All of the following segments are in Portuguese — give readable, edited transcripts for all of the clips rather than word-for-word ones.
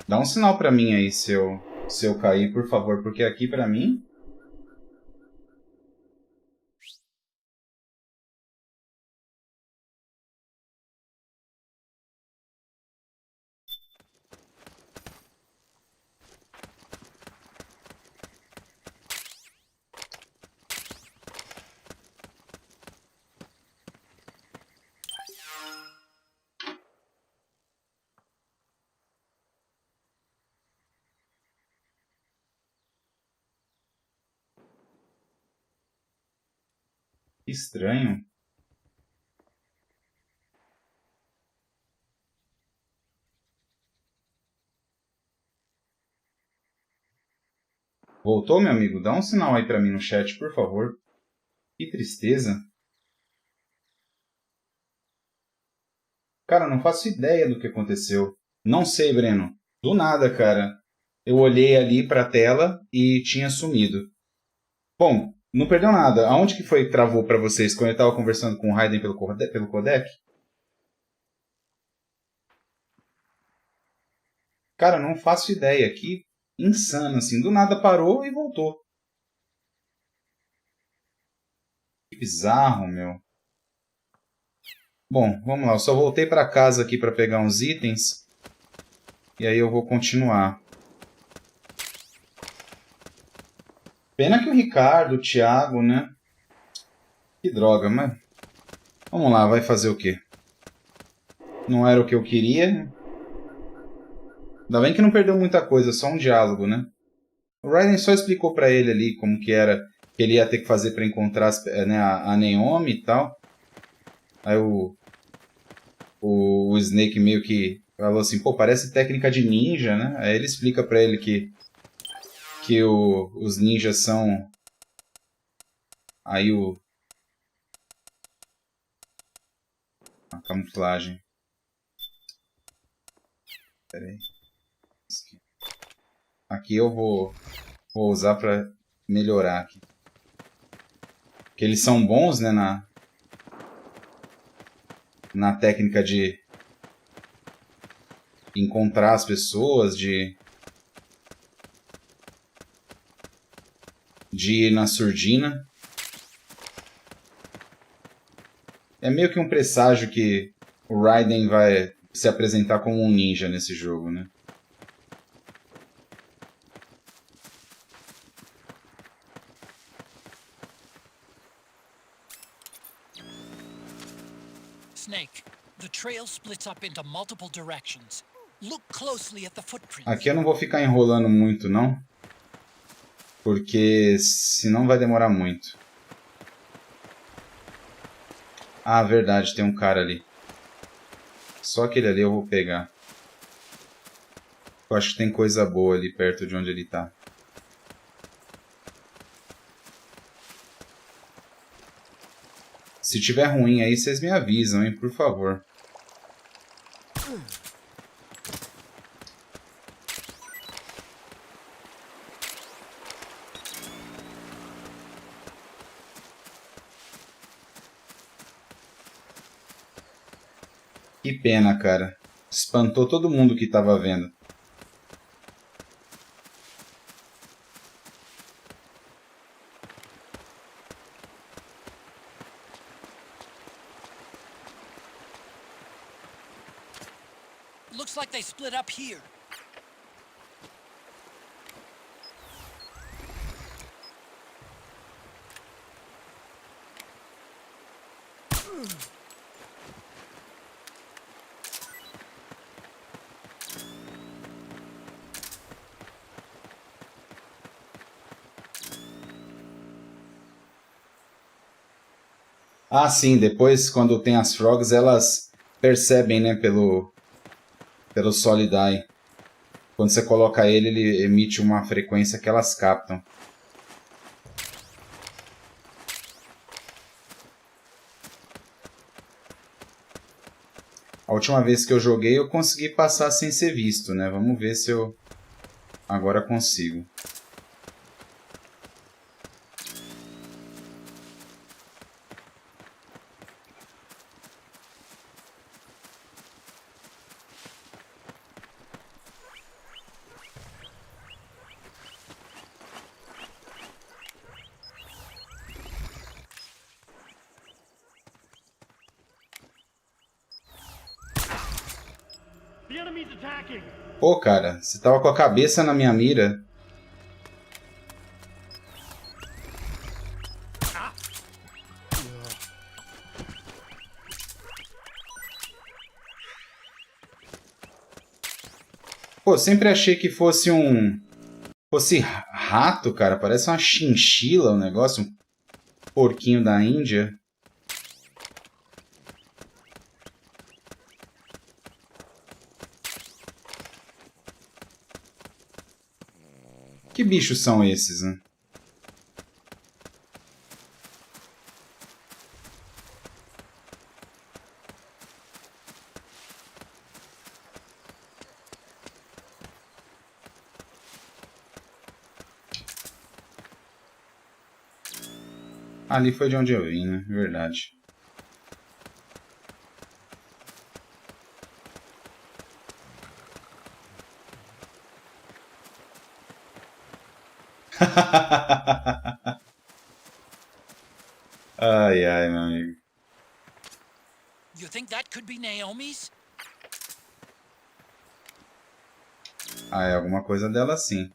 Dá um sinal pra mim aí se eu cair, por favor, porque aqui pra mim... Estranho. Voltou, meu amigo? Dá um sinal aí pra mim no chat, por favor. Que tristeza. Cara, não faço ideia do que aconteceu. Não sei, Breno. Do nada, cara. Eu olhei ali pra tela e tinha sumido. Bom, não perdeu nada. Aonde que foi que travou pra vocês quando eu tava conversando com o Raiden pelo codec? Cara, não faço ideia. Que insano, assim. Do nada parou e voltou. Que bizarro, meu. Bom, vamos lá. Eu só voltei pra casa aqui pra pegar uns itens. E aí eu vou continuar. Pena que o Ricardo, o Thiago, né? Que droga, mas... Vamos lá, vai fazer o quê? Não era o que eu queria. Ainda bem que não perdeu muita coisa, só um diálogo, né? O Raiden só explicou pra ele ali como que era, que ele ia ter que fazer pra encontrar né, a Naomi e tal. Aí o Snake meio que falou assim, pô, parece técnica de ninja, né? Aí ele explica pra ele que os ninjas são... Aí a camuflagem. Pera aí. Aqui eu vou usar pra melhorar aqui. Que eles são bons, né, na técnica de encontrar as pessoas, de ir na surdina. É meio que um presságio que o Raiden vai se apresentar como um ninja nesse jogo, né? Snake, the trail splits up into multiple directions. Look closely at the footprints. Aqui eu não vou ficar enrolando muito, não. Porque senão vai demorar muito. Ah, verdade, tem um cara ali. Só aquele ali eu vou pegar. Eu acho que tem coisa boa ali perto de onde ele tá. Se tiver ruim aí, vocês me avisam, hein, por favor. Que pena, cara. Espantou todo mundo que tava vendo. Looks like they split up here. Ah, sim, depois quando tem as frogs, elas percebem, né, pelo Solid Eye. Quando você coloca ele, ele emite uma frequência que elas captam. A última vez que eu joguei, eu consegui passar sem ser visto, né? Vamos ver se eu agora consigo. Pô, cara, você tava com a cabeça na minha mira. Pô, sempre achei que fosse fosse rato, cara. Parece uma chinchila o negócio. Um porquinho da Índia. Que bichos são esses, né? Ali foi de onde eu vim, né? Verdade. Ai, ai, meu amigo. You think that could be Naomi's? Ah, é alguma coisa dela sim.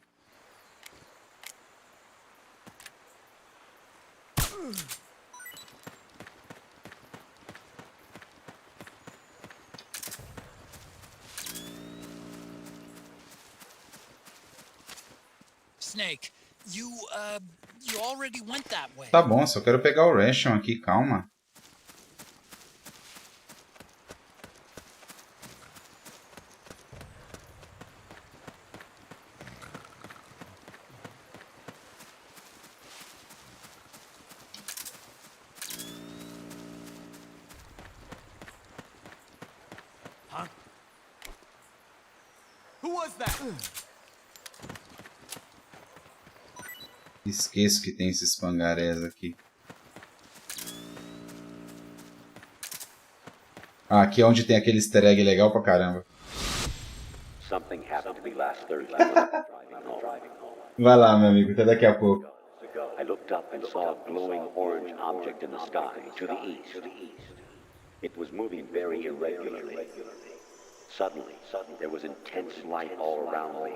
Snake, you already went that way. Tá bom, só quero pegar o ration aqui, calma. Huh? Who was that? Esqueço que tem esses pangarés aqui. Ah, aqui é onde tem aquele easter egg legal pra caramba. Something happened to me last Thursday when I was driving home. Vai lá, meu amigo, até daqui a pouco. I looked up and saw a glowing orange object in the sky to the east. It was moving very irregularly. Suddenly, there was intense light all around me.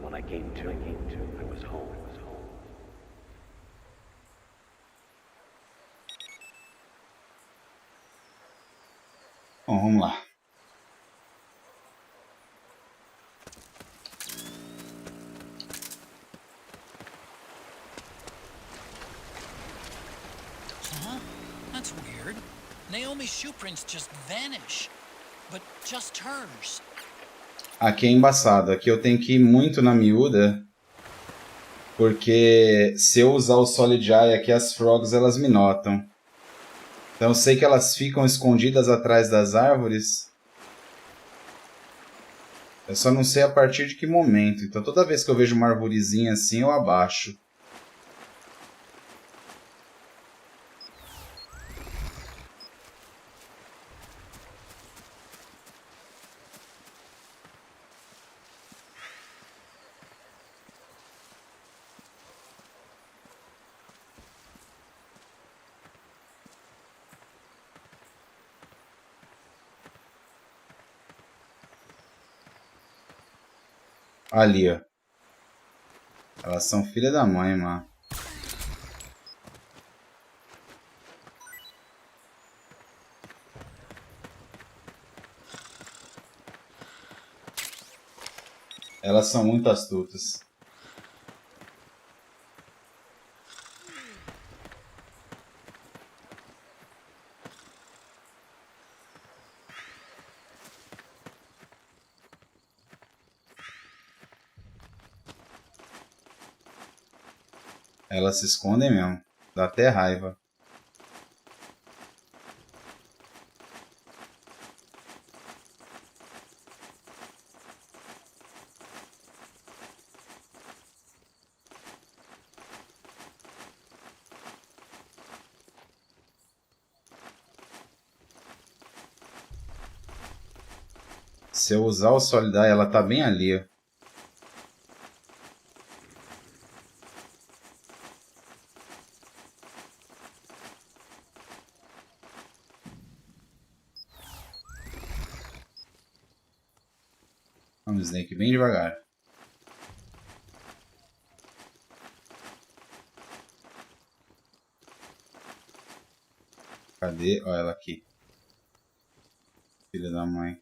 When I came to, I was home. Bom, vamos lá. Huh? That's weird. Naomi's shoe prints just vanish. But just hers. Aqui é embaçado. Aqui eu tenho que ir muito na miúda. Porque se eu usar o Solid Eye aqui, as frogs elas me notam. Então eu sei que elas ficam escondidas atrás das árvores. Eu só não sei a partir de que momento. Então toda vez que eu vejo uma arvorezinha assim, eu abaixo. Ali, ó. Elas são filha da mãe, mano. Elas são muito astutas. Elas se escondem mesmo. Dá até raiva. Se eu usar o Solid Eye, ela tá bem ali, ó. Vamos, Snake, bem devagar. Cadê? Olha ela aqui. Filha da mãe.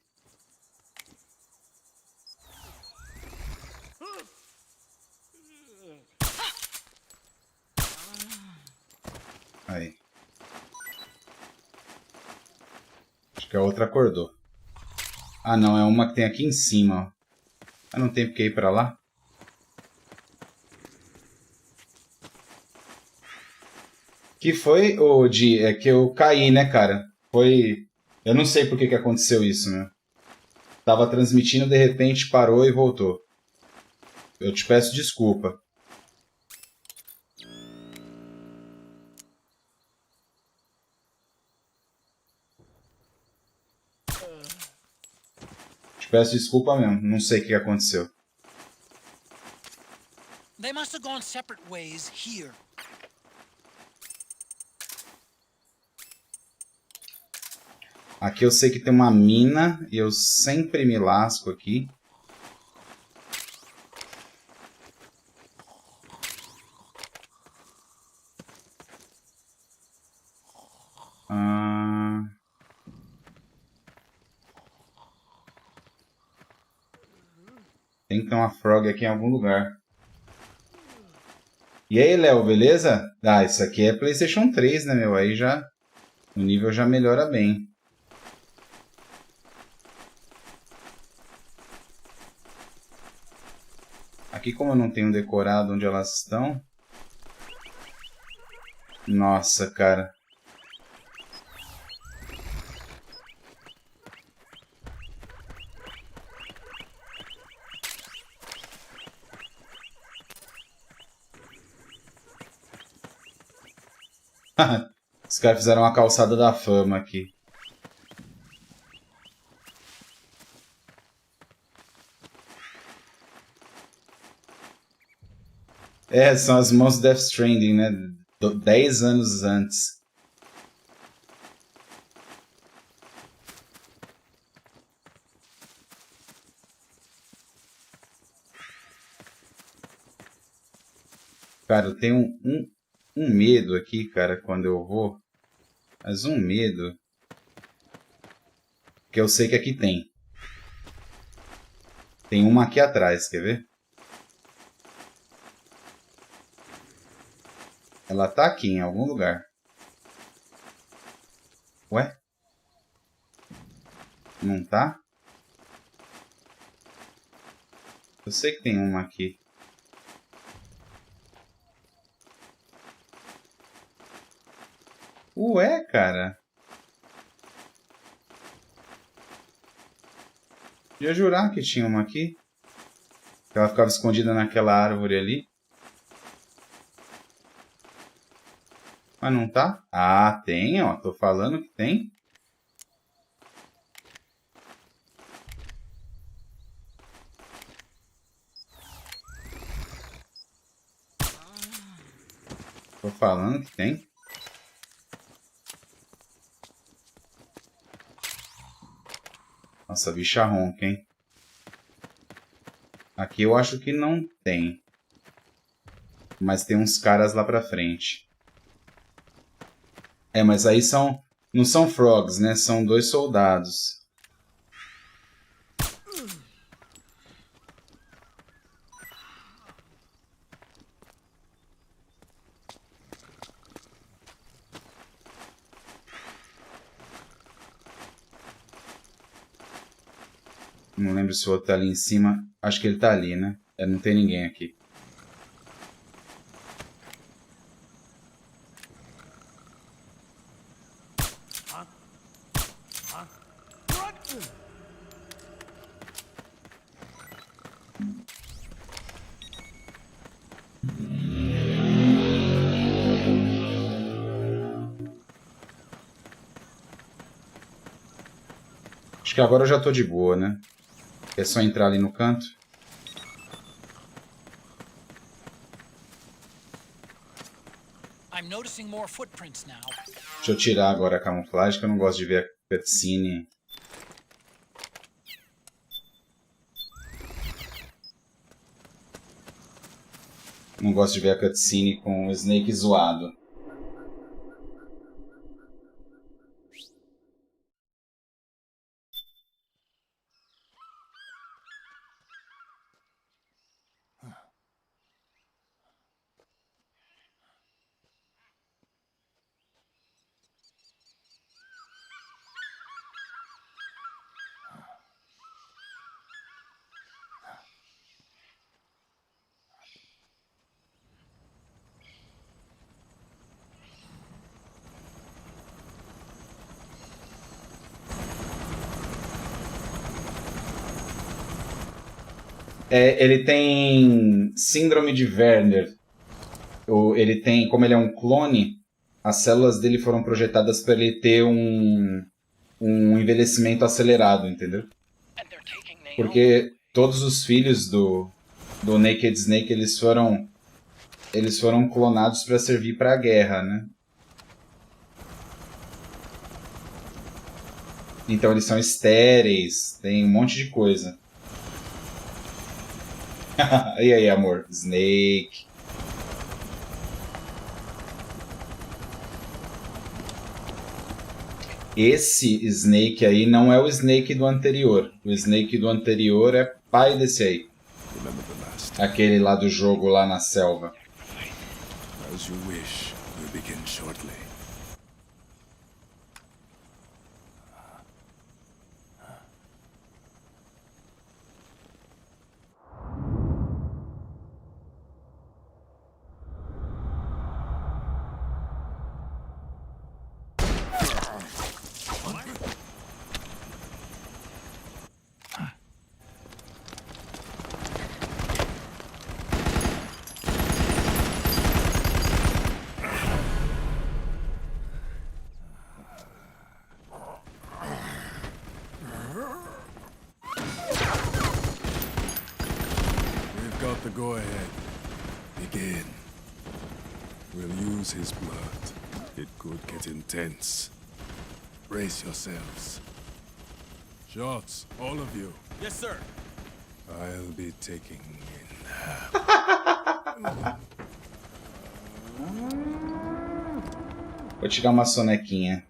Aí. Acho que a outra acordou. Ah, não. É uma que tem aqui em cima. Ó. Ah, não tem porque ir pra lá? Que foi, ô, Di? É que eu caí, né, cara? Foi... Eu não sei por que aconteceu isso, né? Tava transmitindo, de repente parou e voltou. Eu te peço desculpa. Te peço desculpa mesmo. Não sei o que aconteceu. They must have gone separate ways here. Aqui eu sei que tem uma mina e eu sempre me lasco aqui. Tem que ter uma frog aqui em algum lugar. E aí, Léo, beleza? Ah, isso aqui é PlayStation 3, né, meu? Aí já... O nível já melhora bem. Aqui, como eu não tenho decorado onde elas estão... Nossa, cara. Os caras fizeram uma calçada da fama aqui. É, são as mãos do Death Stranding, né? 10 anos antes. Cara, eu tenho um medo aqui, cara, quando eu vou. Mas um medo. Que eu sei que aqui tem. Tem uma aqui atrás, quer ver? Ela tá aqui em algum lugar. Ué? Não tá? Eu sei que tem uma aqui. Ué, cara? Ia jurar que tinha uma aqui. Que ela ficava escondida naquela árvore ali. Mas não tá? Ah, tem, ó. Tô falando que tem. Tô falando que tem. Nossa, bicha ronca, hein? Aqui eu acho que não tem. Mas tem uns caras lá pra frente. É, mas aí são... Não são frogs, né? São 2 soldados. Não lembro se o outro tá ali em cima. Acho que ele tá ali, né? É, não tem ninguém aqui. Acho que agora eu já tô de boa, né? É só entrar ali no canto. I'm noticing more footprints now. Deixa eu tirar agora a camuflagem, que eu não gosto de ver a cutscene. Não gosto de ver a cutscene com o Snake zoado. Ele tem síndrome de Werner. Ele tem, como ele é um clone, as células dele foram projetadas para ele ter um envelhecimento acelerado, entendeu? Porque todos os filhos do Naked Snake eles foram clonados para servir para a guerra, né? Então eles são estéreis, tem um monte de coisa. E aí, amor? Snake. Esse Snake aí não é o Snake do anterior. O Snake do anterior é pai desse aí. Aquele lá do jogo lá na selva. As you wish, we'll begin shortly. Go ahead. Begin. We'll use his blood. It could get intense. Brace yourselves. Shots, all of you. Yes, sir. I'll be taking in. Vou tirar uma sonequinha.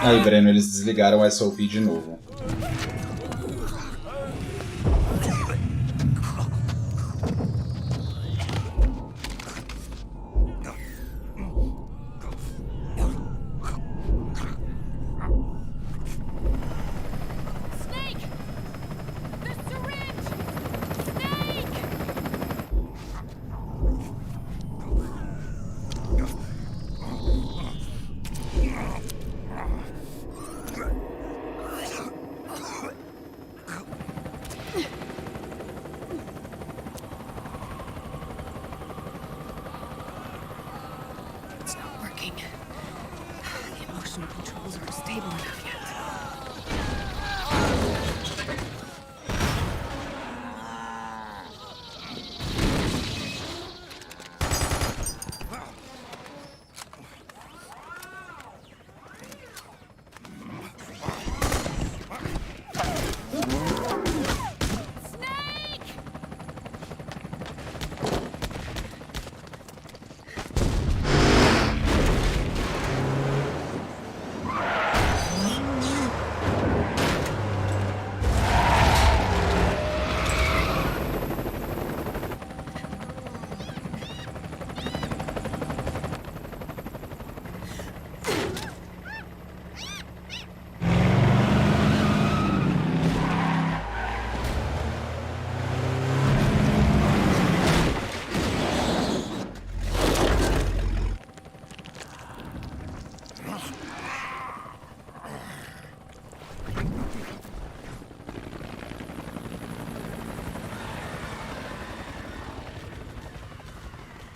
Aí, Breno, eles desligaram o SOP de novo.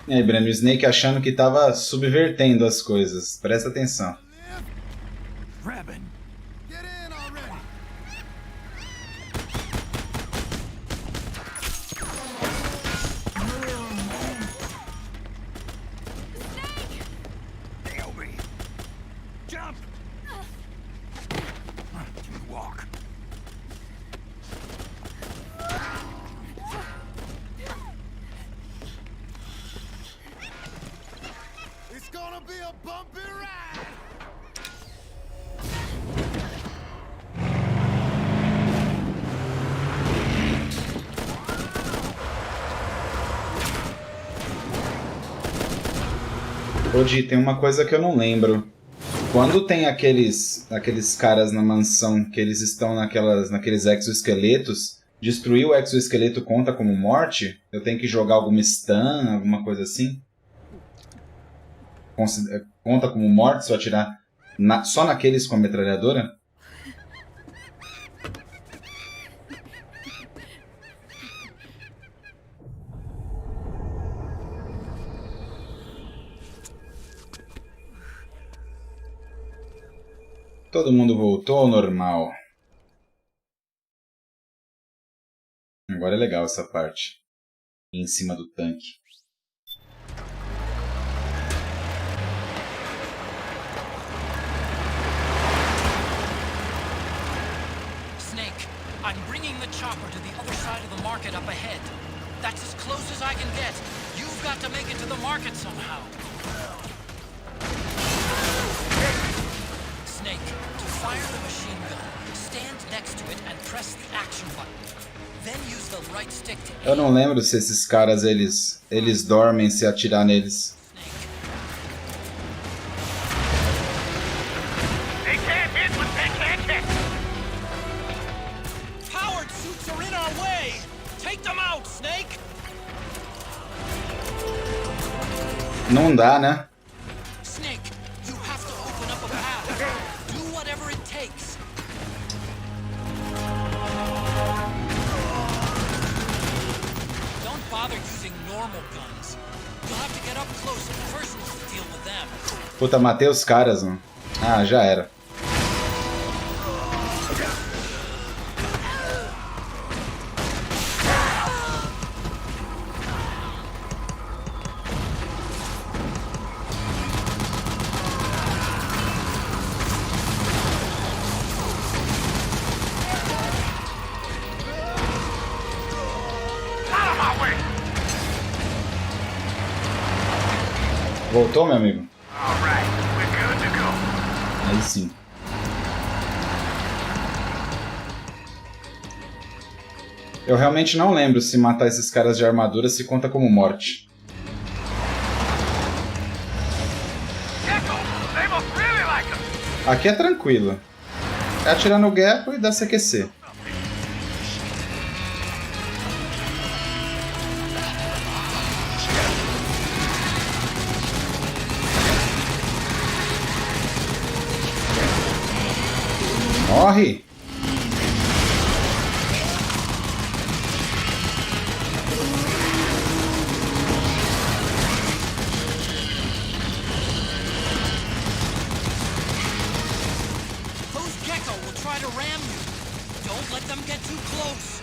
E aí, Breno, o Snake achando que tava subvertendo as coisas. Presta atenção. Grabbing. Get in already. Naomi. Jump. Can you walk? It's gonna be a bumpy ride. Ô, tem uma coisa que eu não lembro. Quando tem aqueles caras na mansão que eles estão naqueles exoesqueletos, destruir o exoesqueleto conta como morte? Eu tenho que jogar alguma stun, alguma coisa assim? Conta como morte se eu atirar só naqueles com a metralhadora? Todo mundo voltou ao normal. Agora é legal essa parte. Em cima do tanque. Snake, I'm bringing the chopper to the other side of the market up ahead. That's as close as I can get. You've got to make it to the market somehow. Snake, to fire the machine gun, stand next to it and press the action button. Then use the right stick to aim. Eu não lembro se esses caras eles dormem se atirar neles. Snake. They can't hit what they can't hit. Powered suits are in our way. Take them out, Snake. Não dá, né? Snake, you have to open up a path. Do whatever it takes. Don't bother using normal guns. You'll have to get up close first to deal with them. Puta, matei os caras, mano. Ah, já era. Voltou, meu amigo? All right, we're good to go. Aí sim. Eu realmente não lembro se matar esses caras de armadura se conta como morte. Gecko, they must really like us. Aqui é tranquilo. É atirar no gecko e dar CQC. Morre! Those gecko will try to ram you. Don't let them get too close.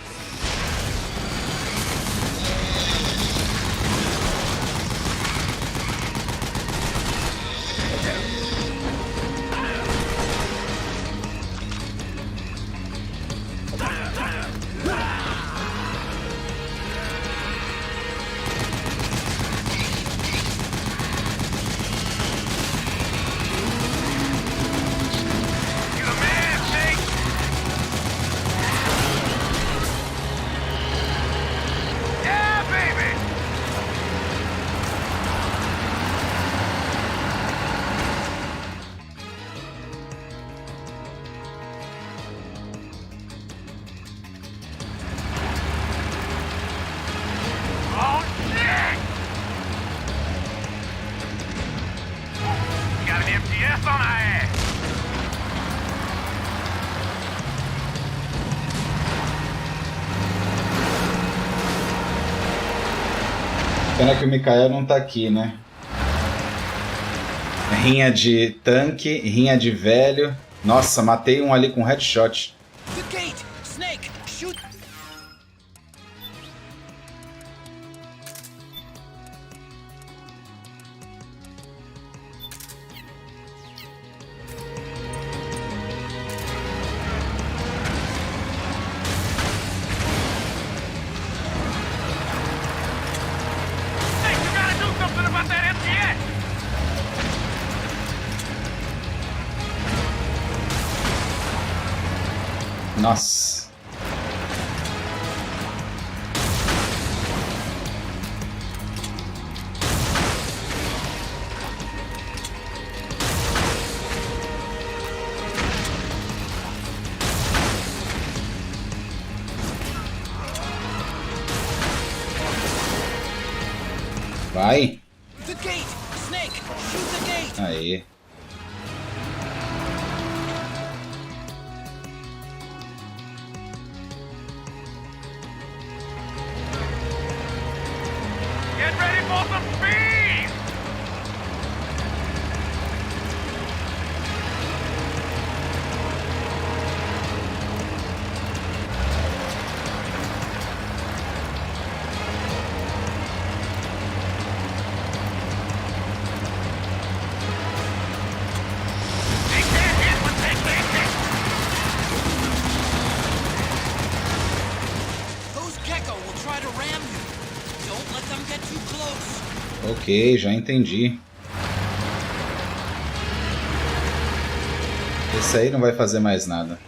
You the man, Snake. Pena que o Mikael não tá aqui, né? Rinha de tanque, rinha de velho. Nossa, matei um ali com headshot. The gate! Snake, shoot! Hey, you gotta do something about that MTS! Nossa. Vai. The gate! Snake, shoot the gate! Aí. Get ready for some speed! They can't hit what they can't hit! Those gecko will try to ram you. Don't let them get too close. Ok, já entendi. Esse aí não vai fazer mais nada.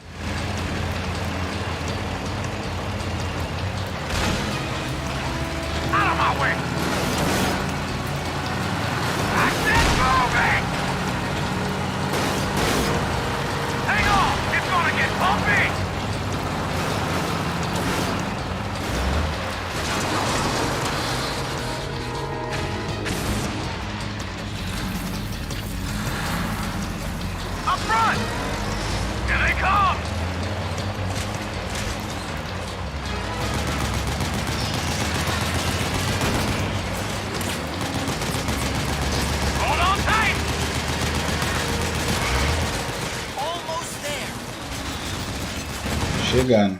Out of my way! I said moving! Hang on! It's gonna get bumpy! Up front! Here they come! Hold on tight! Almost there. Chegando.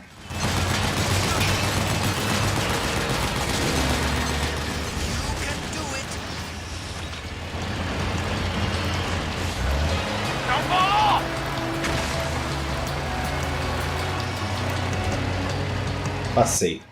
You can do it. Don't fall off! Passei.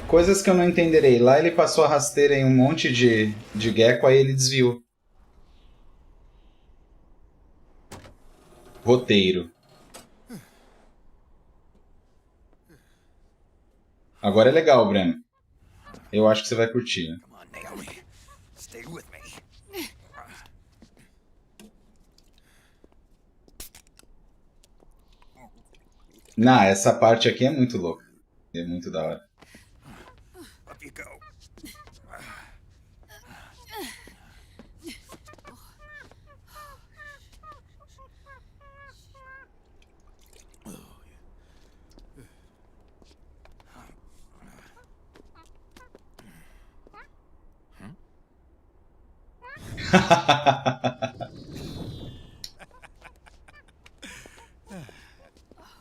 Coisas que eu não entenderei. Lá ele passou a rasteira em um monte de gecko, aí ele desviou. Roteiro. Agora é legal, Breno. Eu acho que você vai curtir. Né? Come on, Naomi. Stay with me. Não, essa parte aqui é muito louca. É muito da hora. Up you go.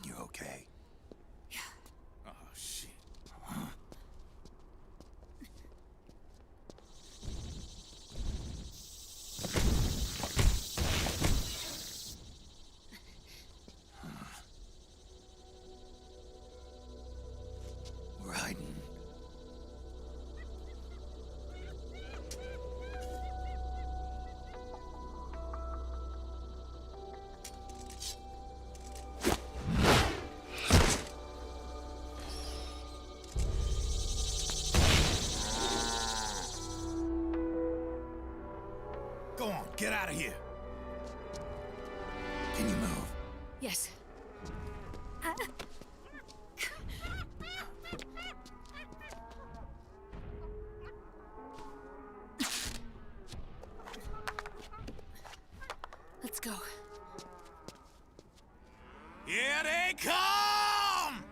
You okay? Oh, shit. We're hiding. Get out of here. Can you move? Yes. Let's go. Here they come!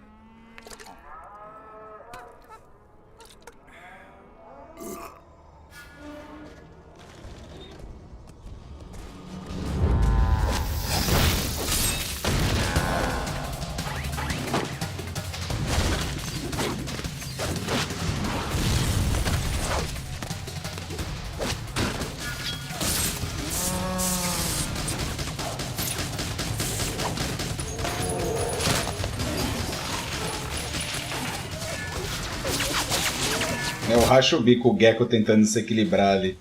Eu racho o bico, o Gecko tentando se equilibrar ali.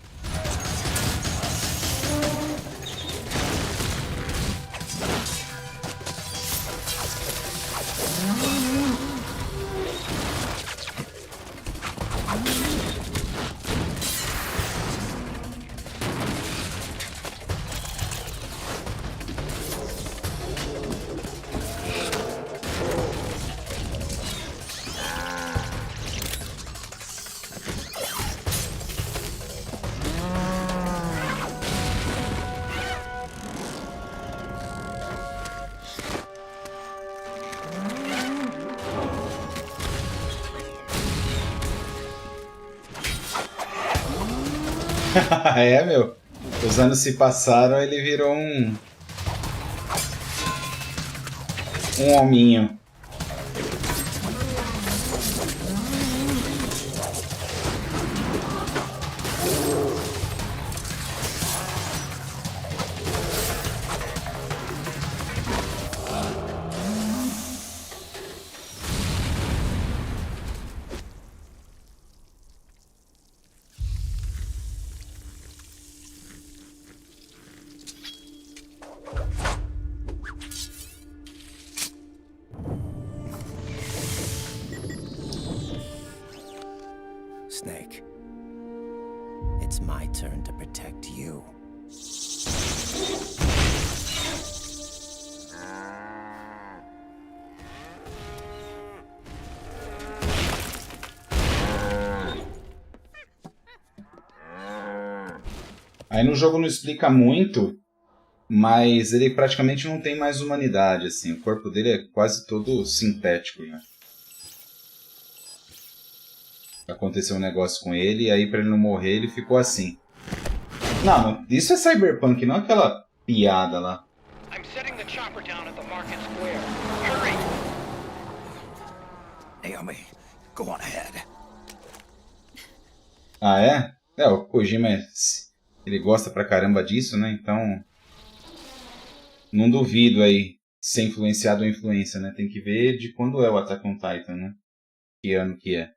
É, meu. Os anos se passaram, ele virou um hominho. Snake, it's my turn to protect you. Aí no jogo não explica muito, mas ele praticamente não tem mais humanidade, assim. O corpo dele é quase todo sintético, né? Aconteceu um negócio com ele, e aí pra ele não morrer ele ficou assim. Não, isso é cyberpunk, não aquela piada lá. I'm setting the chopper down at the market square. Hurry! Naomi, go on ahead. Ah, é? É, o Kojima, ele gosta pra caramba disso, né? Então, não duvido aí ser influenciado ou influência, né? Tem que ver de quando é o Attack on Titan, né? Que ano que é.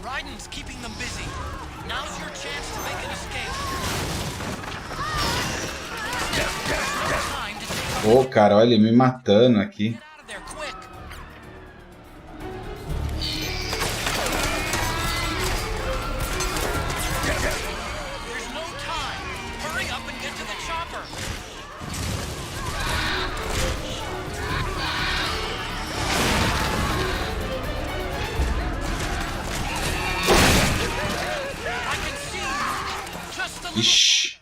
Raiden's keeping them busy. Now's your chance to make an escape. Time to take Pô, cara, olha ele me matando aqui. Get out of there quick. There's no time. Hurry up and get to the chopper. I can see you. Just a little. Ixi.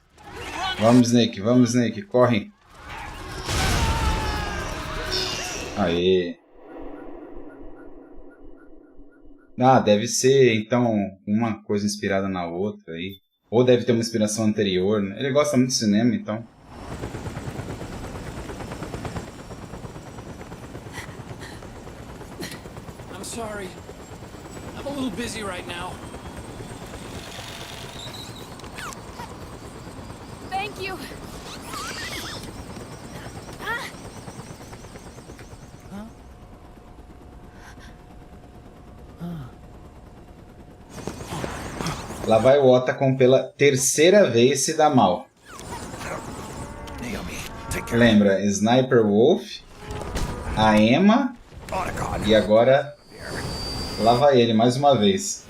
Run. Vamos Snake, corre. Aê. Ah, deve ser então uma coisa inspirada na outra aí. Ou deve ter uma inspiração anterior, né? Ele gosta muito de cinema, então. I'm sorry. I'm a little busy right now. Thank you. Lá vai o Otacon pela terceira vez se dá mal. Naomi, take care. Lembra, Sniper Wolf, a Emma Otacon. e agora lá vai ele mais uma vez.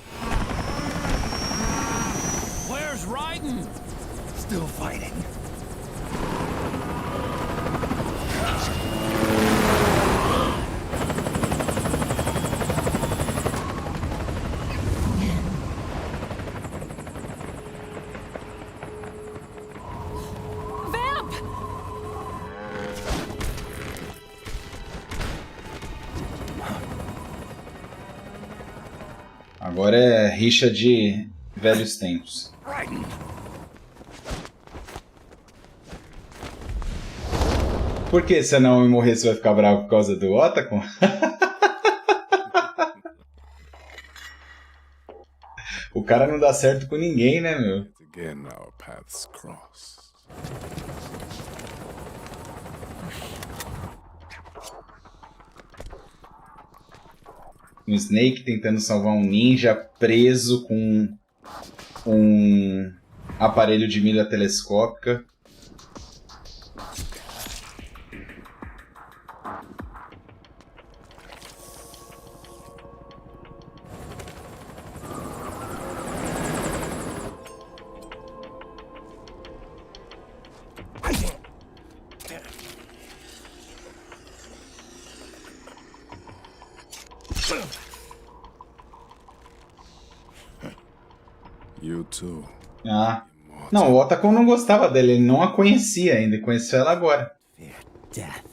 Agora é rixa de velhos tempos. Por que se a Naomi morrer você vai ficar bravo por causa do Otacon? O cara não dá certo com ninguém, né, meu? Again, our paths cross. Um Snake tentando salvar um ninja preso com um aparelho de mira telescópica. You too. Ah. Não, o Otacon não gostava dele, ele não a conhecia ainda, ele conheceu ela agora. Fear death.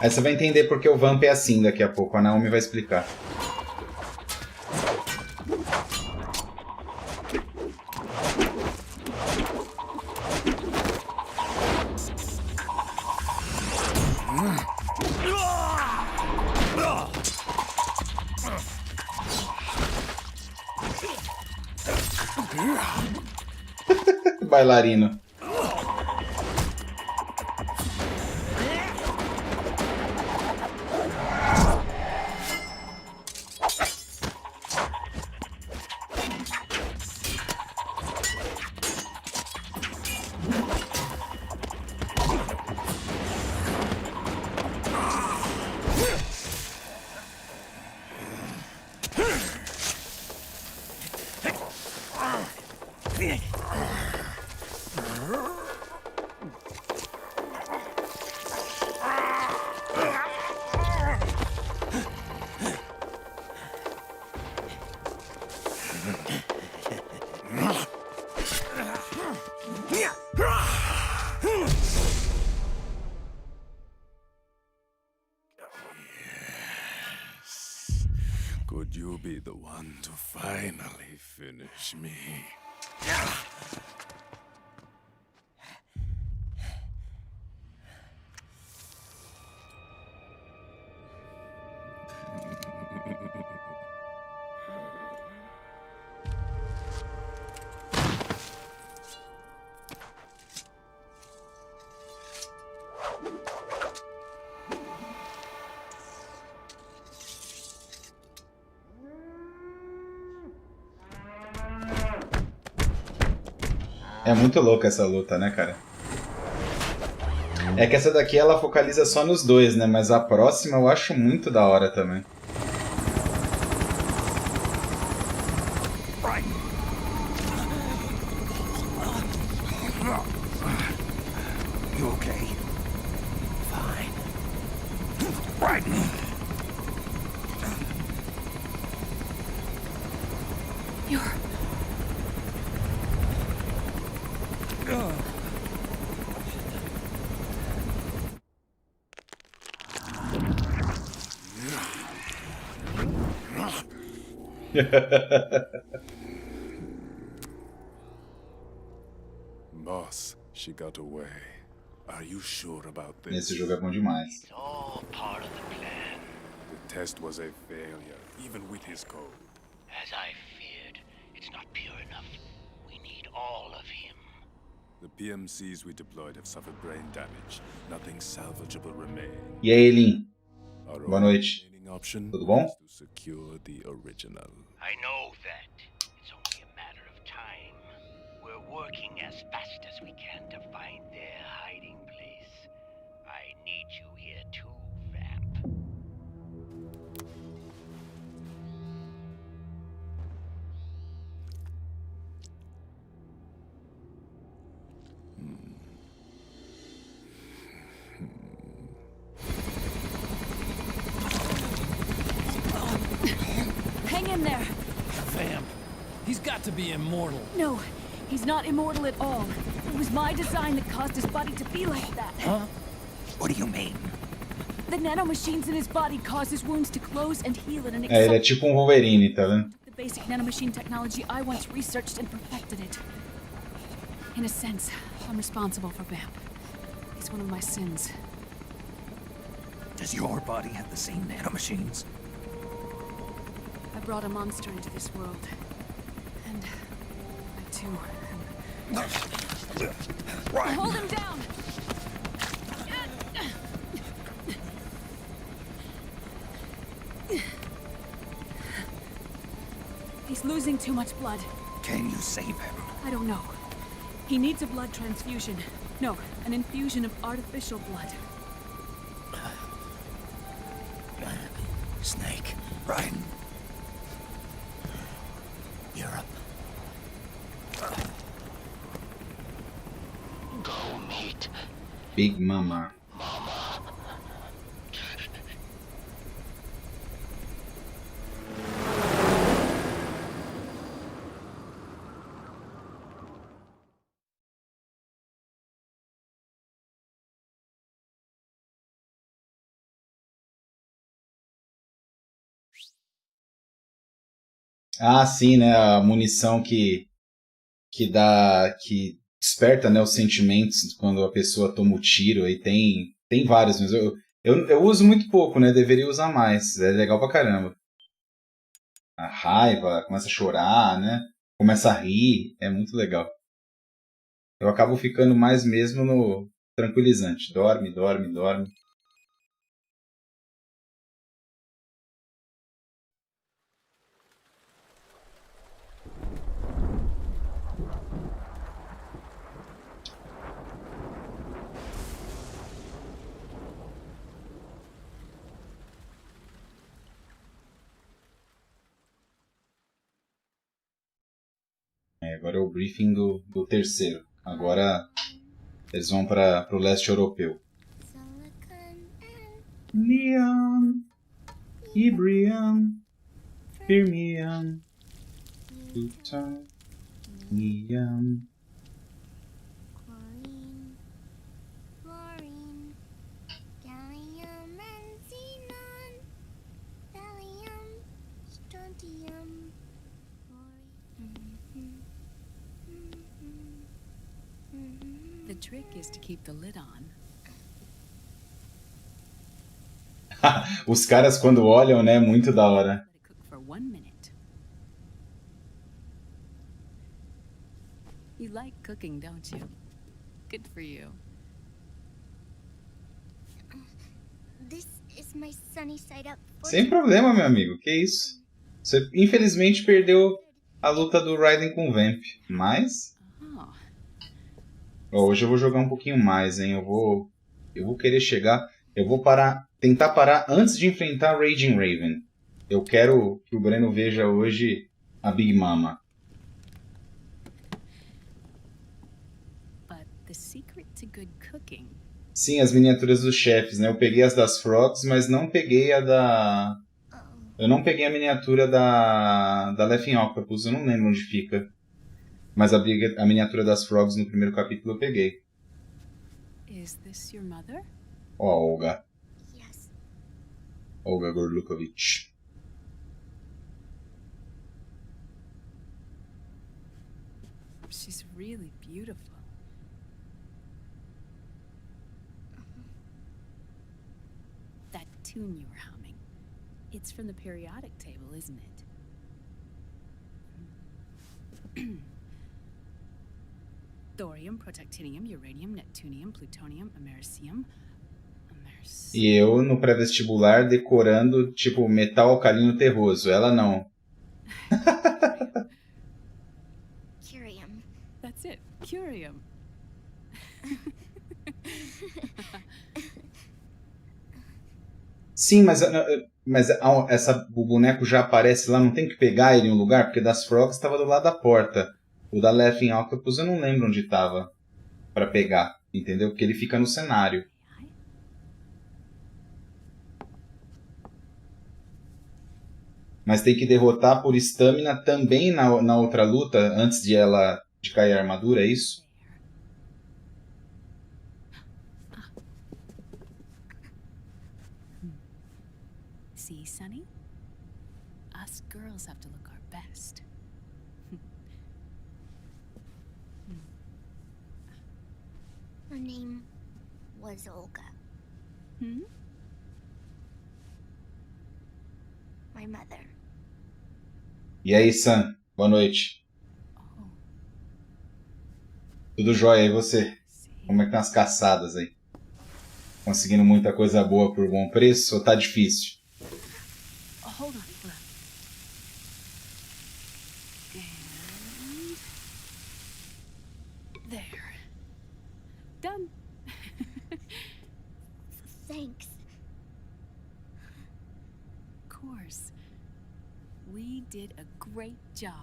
Aí você vai entender porque o Vamp é assim daqui a pouco, a Naomi vai explicar. Bailarino. Could you be the one to finally finish me? É muito louca essa luta, né, cara? É que essa daqui ela focaliza só nos dois, né? Mas a próxima eu acho muito da hora também. You okay? Fine. Right. Boss, she got away. Are you sure about this? Esse jogo é bom demais. It's all part of the plan. The test was a failure, even with his code. As I feared, it's not pure enough. We need all of him. The PMCs we deployed have suffered brain damage. Nothing salvageable remains. E aí, Lin? Our Boa only noite. remaining option Tudo bom? is to secure the original. I know that. It's only a matter of time. We're working as fast as we can to find their hiding place. I need you here too, Vamp. Hang in there. Vamp. He's got to be immortal. No, he's not immortal at all. It was my design that caused his body to be like that. Huh? What do you mean? The nanomachines in his body cause his wounds to close and heal in an É, ele é tipo um Wolverine, tá vendo? The basic nanomachine technology I once researched and perfected it. In a sense, I'm responsible for Vamp. He's one of my sins. Does your body have the same nanomachines? I brought a monster into this world. And I too am... Hold him down! He's losing too much blood. Can you save him? I don't know. He needs a blood transfusion. No, an infusion of artificial blood. Snake, right? Europe. Go meet Big Mama. Ah, sim, né? A munição que dá, que desperta, né, os sentimentos quando a pessoa toma o tiro. Aí tem vários, mas eu uso muito pouco, né? Deveria usar mais. É legal pra caramba. A raiva, começa a chorar, né? Começa a rir, é muito legal. Eu acabo ficando mais mesmo no tranquilizante. Dorme, dorme, dorme. Agora é o briefing do terceiro. Agora eles vão para o leste europeu. Neon, Ibrium, Firmium, Pluton, Neon. Chlorine, fluorine, gallium and xenon, thallium, strontium, The trick is to keep the lid on. Os caras quando olham, né, muito da hora. Let it cook for 1 minute. You like cooking, don't you? Good for you. This is my sunny side up. Sem problema, meu amigo. Que isso? Você infelizmente perdeu a luta do Raiden com o Vamp. Mas Oh, ó, hoje eu vou jogar um pouquinho mais, hein? Eu vou querer chegar. Eu vou tentar parar antes de enfrentar a Raging Raven. Eu quero que o Breno veja hoje a Big Mama. but the secret to good cooking. Sim, as miniaturas dos chefes, né? Eu peguei as das Frogs, mas não peguei a da... Eu não peguei a miniatura da Laughing Octopus, eu não lembro onde fica. Mas a miniatura das Frogs no primeiro capítulo eu peguei. Is this your mother? Ó, a Olga. Yes. Olga Gorlukovich. She's really beautiful. That tune you were humming, it's from the periodic table, isn't it? Thorium, protactinium, uranium, neptunium, plutonium, americium. E eu no pré-vestibular decorando tipo metal alcalino terroso. Ela não. Curium. That's it, curium. Sim, mas o boneco já aparece lá, não tem que pegar ele em um lugar, porque das Frogs estava do lado da porta. O da Laughing Octopus eu não lembro onde estava para pegar, entendeu? Porque ele fica no cenário. Mas tem que derrotar por estamina também na outra luta, antes de cair a armadura, é isso? See, Sonny? Us girls have to look our best. Her name was Olga. Hmm? My mother. E aí, Sam? Boa noite. Oh, Tudo jóia, e você? see. Como é que estão as caçadas aí? Conseguindo muita coisa boa por bom preço ou tá difícil? Oh, hold on. And there. Done. Thanks. Of course. We did a great job.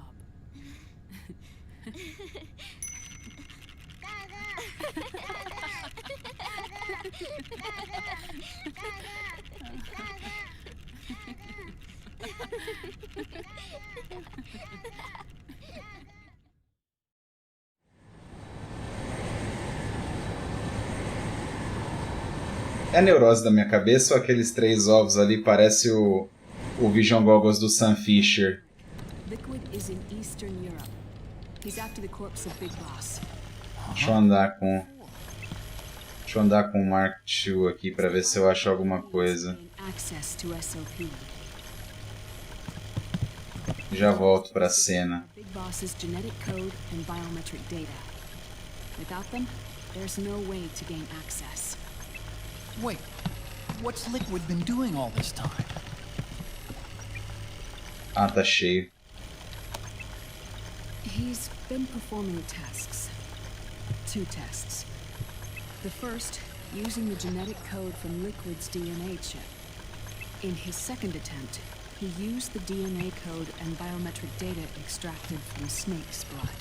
É a neurose da minha cabeça ou aqueles 3 ovos ali parece o Vision Goggles do Sam Fisher? Liquid is in Eastern Europe. He's after the corpse of Big Boss. Deixa eu andar com o Mark II aqui para ver se eu acho alguma coisa. Access to SOP. Já volto para a cena. Big Boss's genetic code and biometric data. Without them, there's no way to gain access. Wait, what's Liquid been doing all this time? Ah, tá cheio. He's been performing tasks. 2 tests. The first, using the genetic code from Liquid's DNA chip. In his second attempt, he used the DNA code and biometric data extracted from Snake's blood.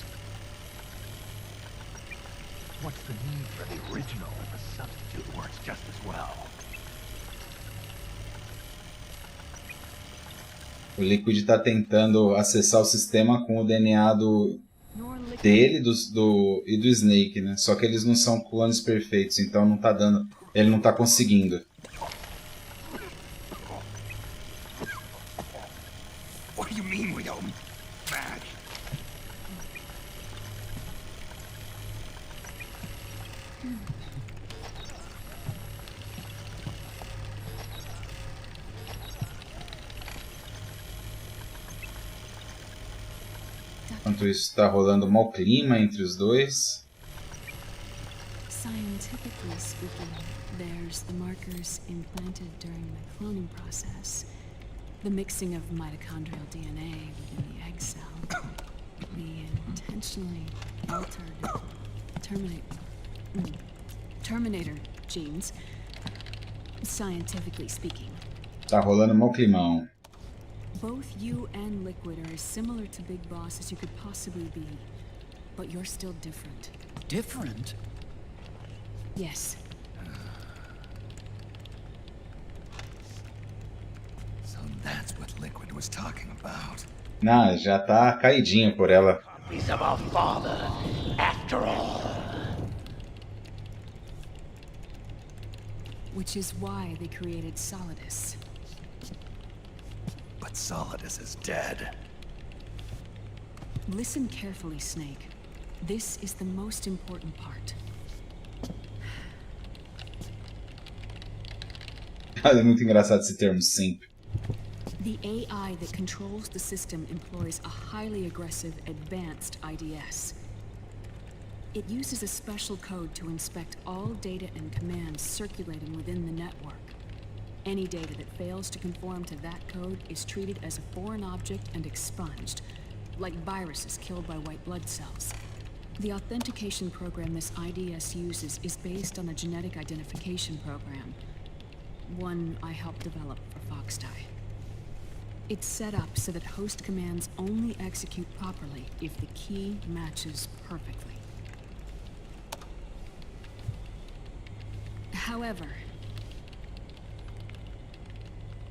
What's the need for the original if a substitute works just as well? O Liquid está tentando acessar o sistema com o DNA dele e do Snake, né? Só que eles não são clones perfeitos, então não tá dando, ele não tá conseguindo. What do you mean we don't match? Enquanto isso está rolando um mau clima entre os dois. Scientifically speaking, there's the markers implanted during the cloning process. The mixing of mitochondrial DNA within the egg cell. The intentionally altered Terminator genes. Scientifically speaking. Tá rolando um mau climão. Both you and Liquid are as similar to Big Boss as you could possibly be. But you're still different. Different? Yes. So that's what Liquid was talking about. Ah, já tá caidinho por ela. Copies of our father, after all. Which is why they created Solidus. But Solidus is dead. Listen carefully, Snake. This is the most important part. É muito engraçado esse termo, sempre. The AI that controls the system employs a highly aggressive, advanced IDS. It uses a special code to inspect all data and commands circulating within the network. Any data that fails to conform to that code is treated as a foreign object and expunged, like viruses killed by white blood cells. The authentication program this IDS uses is based on a genetic identification program, one I helped develop for Foxdie. It's set up so that host commands only execute properly if the key matches perfectly. However,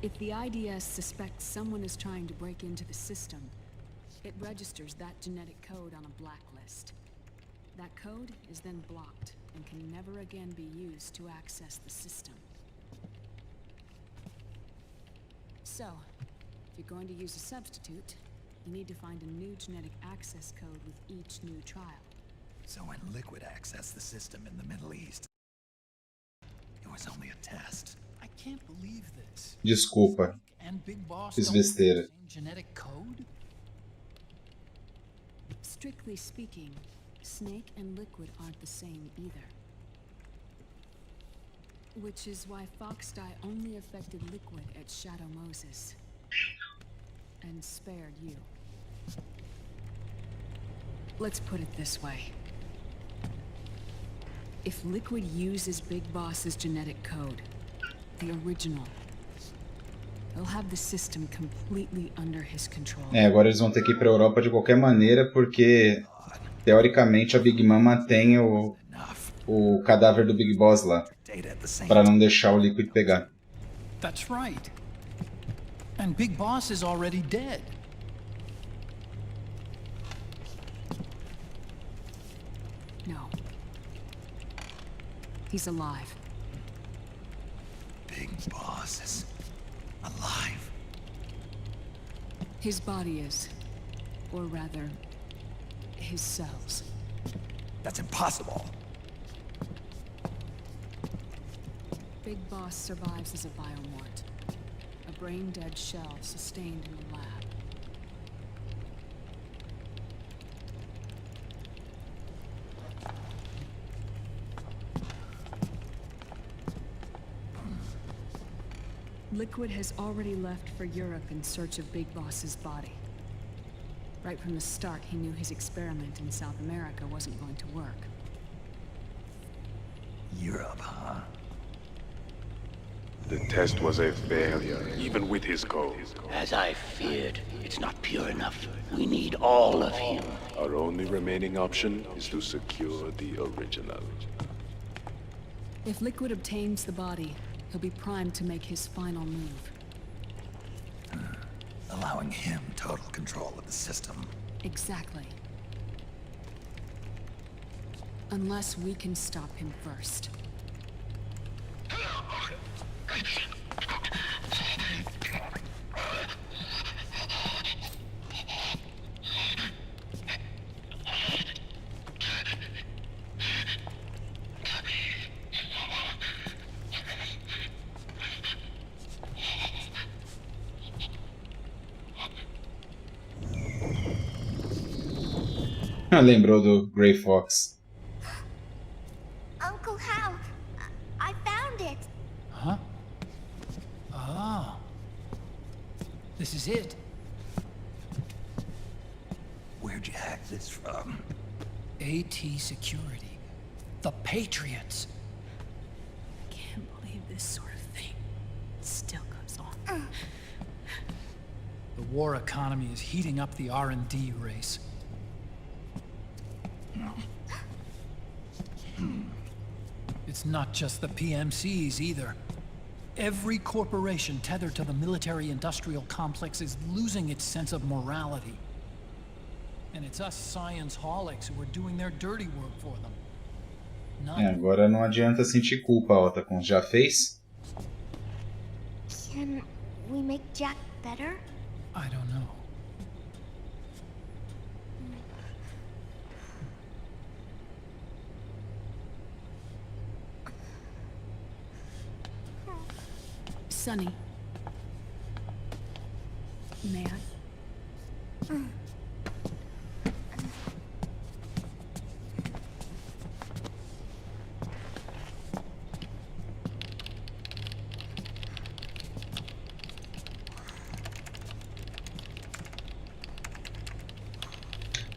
if the IDS suspects someone is trying to break into the system, it registers that genetic code on a blacklist. That code is then blocked and can never again be used to access the system. So, if you're going to use a substitute, you need to find a new genetic access code with each new trial. So when Liquid accessed the system in the Middle East, it was only a test. I can't believe this. Desculpa, And Big Boss fiz don't have besteira. the same genetic code? Strictly speaking, Snake and Liquid aren't the same either. Which is why Foxdie only affected Liquid at Shadow Moses. And spared you. Let's put it this way. If Liquid uses Big Boss's genetic code, the original, he'll have the system completely under his control. Agora eles vão ter que ir pra Europa de qualquer maneira, porque teoricamente a Big Mama tem o cadáver do Big Boss lá, para não deixar o Liquid pegar. That's right. And Big Boss is already dead. No. He's alive. Big Boss is alive. His body is. Or rather, his cells. That's impossible. Big Boss survives as a biomort. A brain-dead shell sustained in the lab. Liquid has already left for Europe in search of Big Boss's body. Right from the start, he knew his experiment in South America wasn't going to work. Europe, huh? The test was a failure, even with his code. As I feared, it's not pure enough. We need all of him. Our only remaining option is to secure the original. If Liquid obtains the body, he'll be primed to make his final move. Allowing him total control of the system. Exactly. Unless we can stop him first. Lembrou do Grey Fox. Uncle Hal, I found it. Huh? Ah. This is it. Where'd you hack this from? AT Security. The Patriots. Can't believe this sort of thing still goes on. The war economy is heating up the R&D race. It's not just the PMCs either. Every corporation tethered to the military-industrial complex is losing its sense of morality. And it's us science-holics who are doing their dirty work for them. Agora não adianta sentir culpa, Otacon. Já fez? Can we make Jack better? I don't know. Sonny. May I?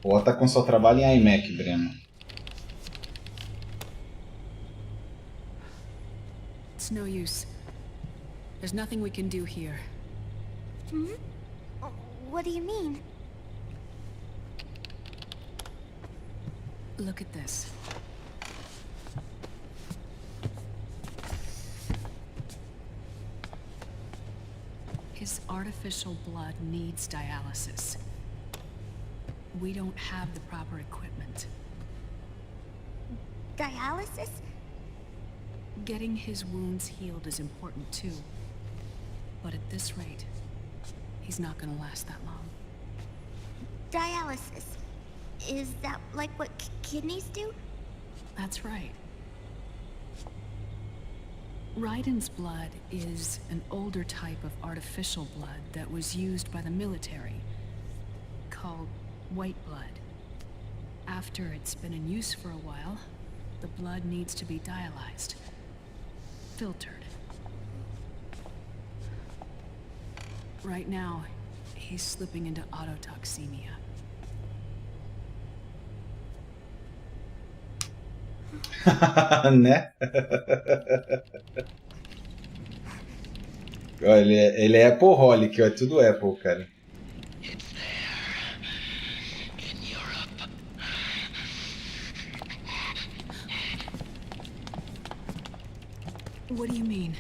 O Otacon só trabalha em iMac, Breno. It's no use. There's nothing we can do here. Hmm? What do you mean? Look at this. His artificial blood needs dialysis. We don't have the proper equipment. Dialysis? Getting his wounds healed is important too. But at this rate, he's not gonna last that long. Dialysis. Is that like what kidneys do? That's right. Raiden's blood is an older type of artificial blood that was used by the military, called white blood. After it's been in use for a while, the blood needs to be dialyzed, filtered. Right now, he's slipping into autotoxemia. Né? Ele é Apple-holic, é tudo Apple, cara. It's there. In Europe. What do you mean?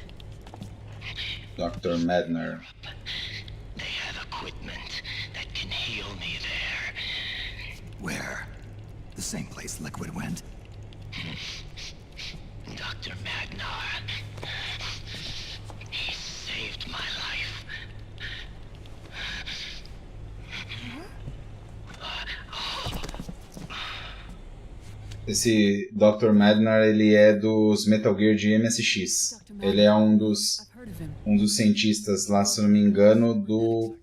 Dr. Madner. They have equipment that can heal me there. Where? The same place Liquid went? Dr. Magnar. He saved my life. Esse Dr. Madner, ele é dos Metal Gear de MSX. Ele é um dos cientistas lá, se não me engano, do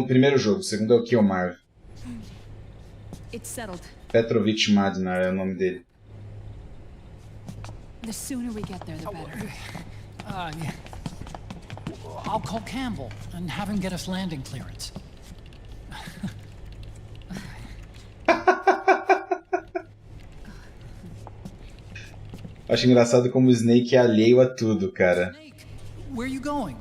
primeiro jogo. O segundo é o Killmarv. Petrovich Madnar é o nome dele. The sooner we get there, the better. Yeah. I'll call Campbell and have him get us landing clearance. Acho engraçado como o Snake é alheio a tudo, cara. Snake, where are you going?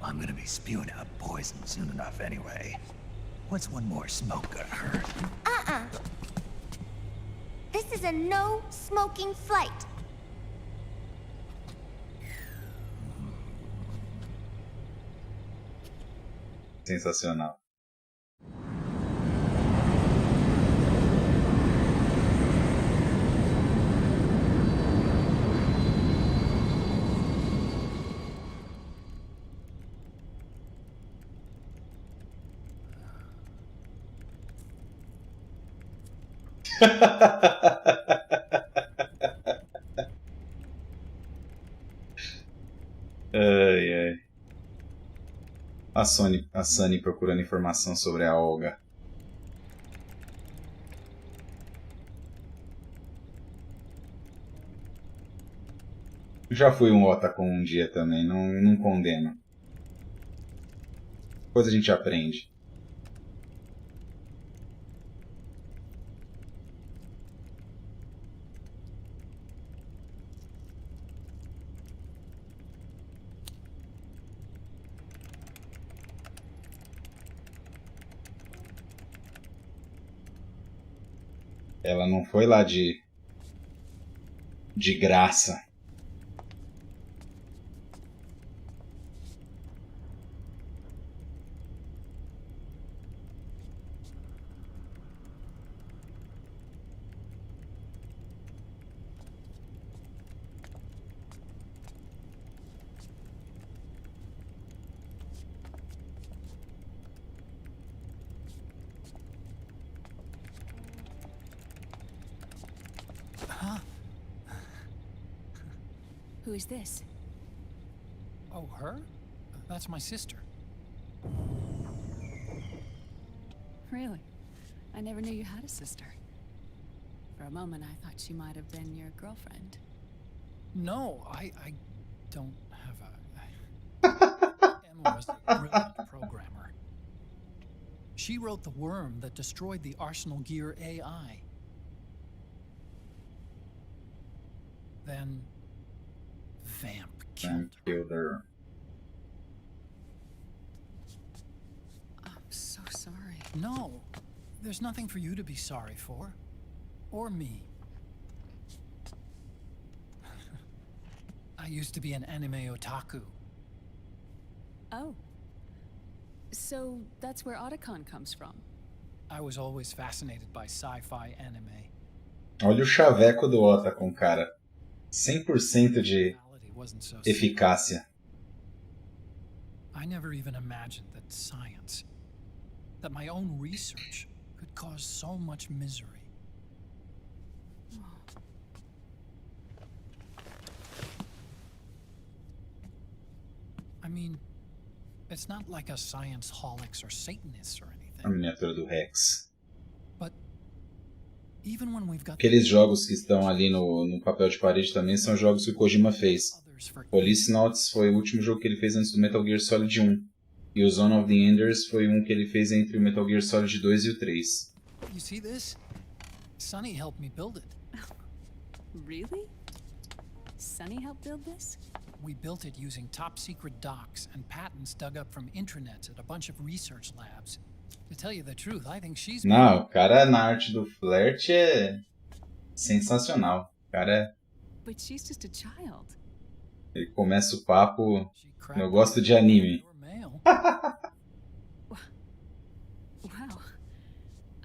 I'm gonna be spewing out poison soon enough anyway. What's one more smoke gonna hurt? This is a no smoking flight. Sensacional. Ai, ai. A Sunny procurando informação sobre a Olga. Já fui um Otacon um dia também, não condeno. Depois a gente aprende. Ela não foi lá de graça. Who is this? Oh, her? That's my sister. Really? I never knew you had a sister. For a moment, I thought she might have been your girlfriend. No, I don't have a... Emma was a brilliant programmer. She wrote the worm that destroyed the Arsenal Gear AI. Then... Vamp killed her. I'm so sorry. No, there's nothing for you to be sorry for. Or me. I used to be an anime otaku. Oh. So that's where Otacon comes from. I was always fascinated by sci-fi anime. Olha o chaveco do Otacon, cara. 100% de eficácia. I never even imagined that science, that my own research could cause so much misery. I mean, it's not like a science-holics or Satanists or anything. A miniatura do Rex. But even when we've got Aqueles jogos que estão ali no papel de parede também são jogos que o Kojima fez. Policenauts foi o último jogo que ele fez antes do Metal Gear Solid 1. E o Zone of the Enders foi um que ele fez entre o Metal Gear Solid 2 e o 3. You see this? Sunny helped me build it. Really? Sunny helped build this? We built it using top-secret docs and patents dug up from intranets at a bunch of research labs. To tell you the truth, I think she's... Não, o cara na arte do flerte é sensacional. O cara... But she's just a child. Ele começa o papo... Eu gosto de anime. Wow.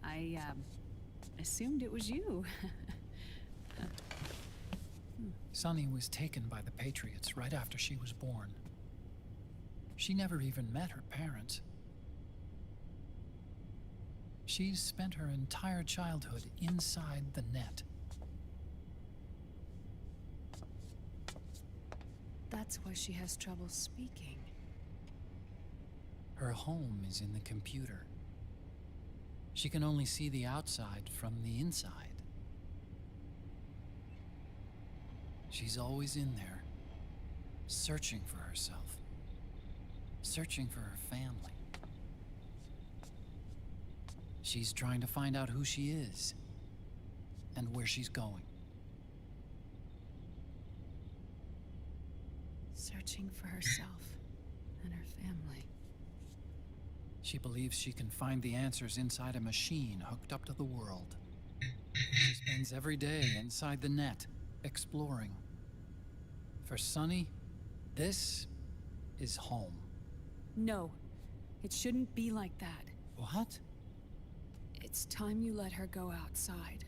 I assumed it was you. Sunny was taken by the Patriots right after she was born. She never even met her parents. She's spent her entire childhood inside the net. That's why she has trouble speaking. Her home is in the computer. She can only see the outside from the inside. She's always in there, searching for herself, searching for her family. She's trying to find out who she is and where she's going. Searching for herself and her family. She believes she can find the answers inside a machine hooked up to the world. She spends every day inside the net, exploring. For Sunny, this is home. No, it shouldn't be like that. What? It's time you let her go outside.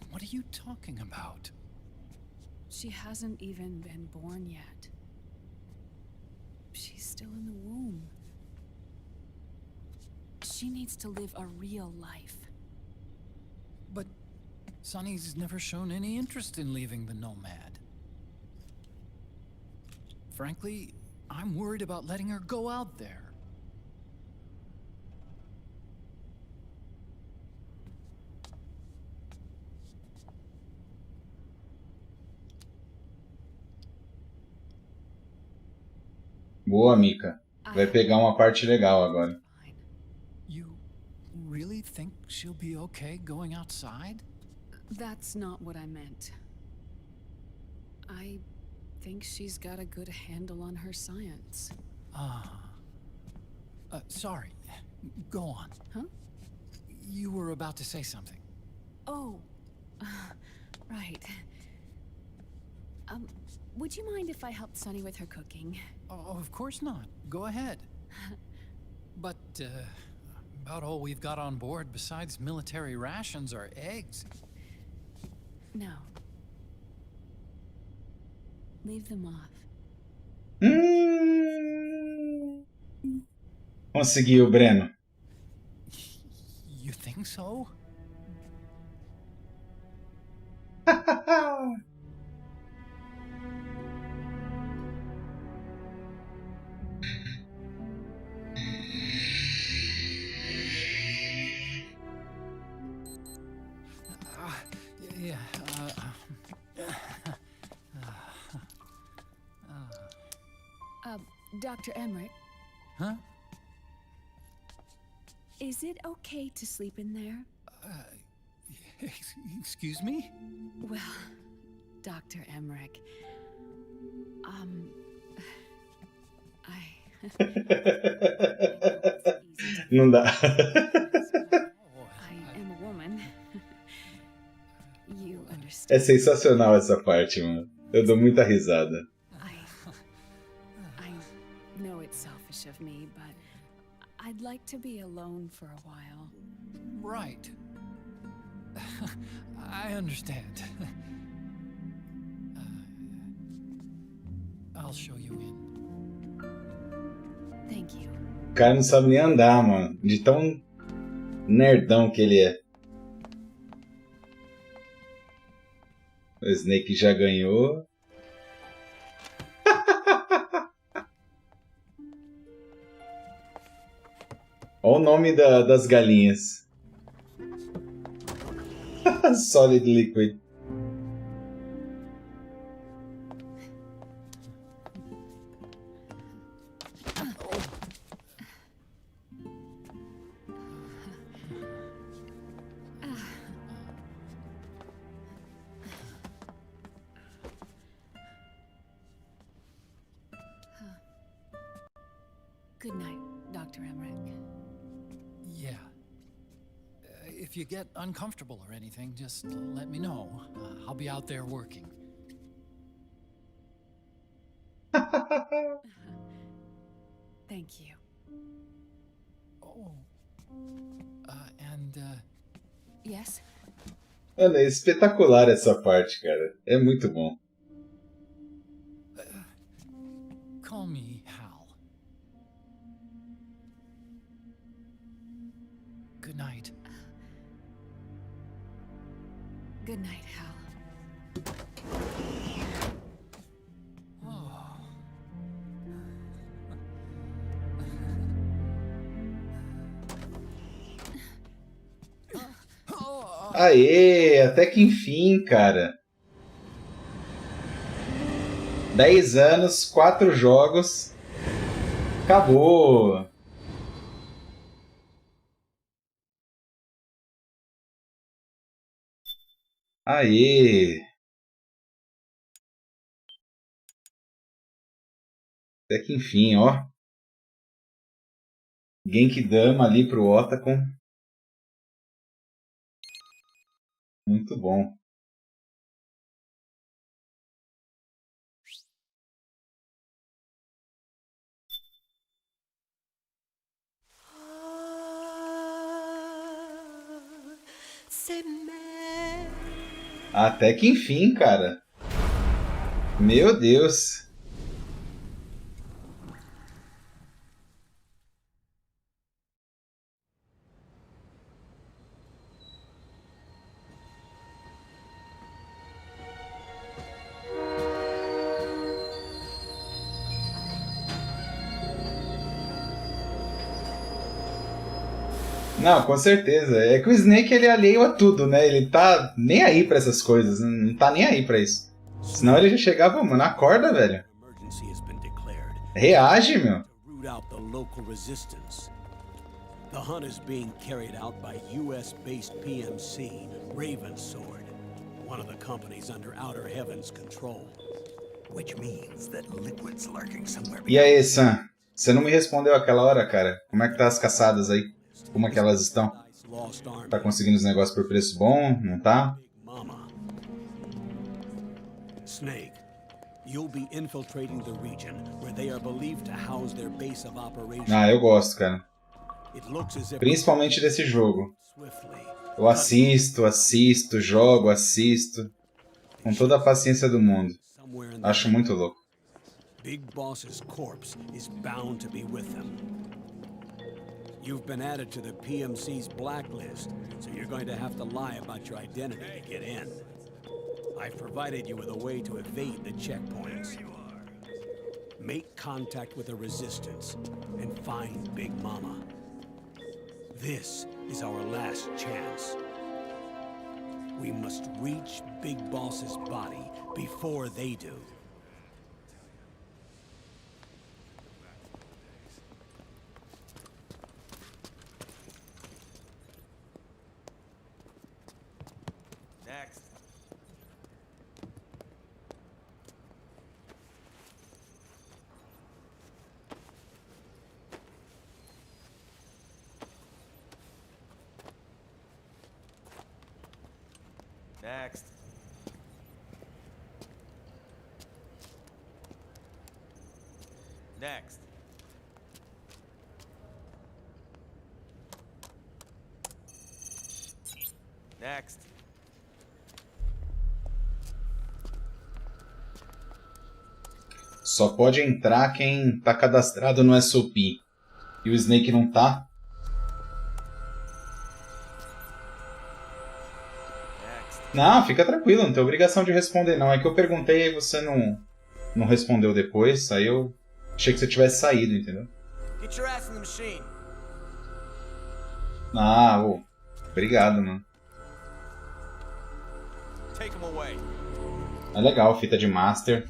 What are you talking about? She hasn't even been born yet. She's still in the womb. She needs to live a real life. But Sunny's never shown any interest in leaving the Nomad. Frankly, I'm worried about letting her go out there. Boa, Mika. Vai pegar uma parte legal agora. You really think she'll be okay going outside? That's not what I meant. I think she's got a good handle on her science. Sorry. Go on. Huh? You were about to say something. Oh, right. Would you mind if I helped Sunny with her cooking? Oh, of course not. Go ahead. But, about all we've got on board besides military rations are eggs. No. Leave them off. Conseguiu, Breno. You think so? Dr. Emmerich, Huh? is it okay to sleep in there? Excuse me? Well, Dr. Emmerich, Não dá. I am a woman. You É understand. sensacional essa parte, mano. Eu dou muita risada. I know it's selfish of me, but I'd like to be alone for a while. Right. I understand. I'll show you in. Thank you. O cara não sabe nem andar, mano. De tão nerdão que ele é. O Snake já ganhou. Olha o nome das galinhas. Solid Liquid. Good night, Dr. Emmerich. Yeah. If you get uncomfortable or anything, just let me know. I'll be out there working. Thank you. Oh. And, Yes? Mano, é espetacular essa parte, cara. É muito bom. call me Hal. Good night. Good night, Hal. Aê, até que enfim, cara. 10 anos, 4 jogos. Acabou. Aê. Até que enfim, ó. Genkidama ali pro Otacon. Muito bom. Até que enfim, cara. Meu Deus. Não, com certeza. É que o Snake ele é alheio a tudo, né? Ele tá nem aí pra essas coisas. Não tá nem aí pra isso. Senão ele já chegava, mano, acorda, velho. Emergency has been declared. Reage, meu. To root out the local resistance. The hunt is being carried out by US-based PMC, Ravensword, one of the companies under Outer Heaven's control. Which means that Liquid's lurking somewhere. E aí, Sam? Você não me respondeu aquela hora, cara? Como é que tá as caçadas aí? Como é que elas estão? Tá conseguindo os negócios por preço bom? Não tá? Mama. Snake, you'll be infiltrating the region where they are believed to house their base of operations. Ah, eu gosto, cara. It looks as if Principalmente desse jogo. swiftly. Eu assisto, jogo, assisto. Com toda a paciência do mundo. Somewhere in the Acho muito louco. Big Boss's corpse is bound to be with them. You've been added to the PMC's blacklist, so you're going to have to lie about your identity to get in. I've provided you with a way to evade the checkpoints. Make contact with the Resistance and find Big Mama. This is our last chance. We must reach Big Boss's body before they do. Next. Next. Next. Só pode entrar quem tá cadastrado no SOP. E o Snake não tá. Não, fica tranquilo, não tem obrigação de responder não. É que eu perguntei e você não respondeu depois. Aí eu achei que você tivesse saído, entendeu? Get your ass in the machine. Ah, ô. Obrigado, mano. Take him away. É legal, fita de master.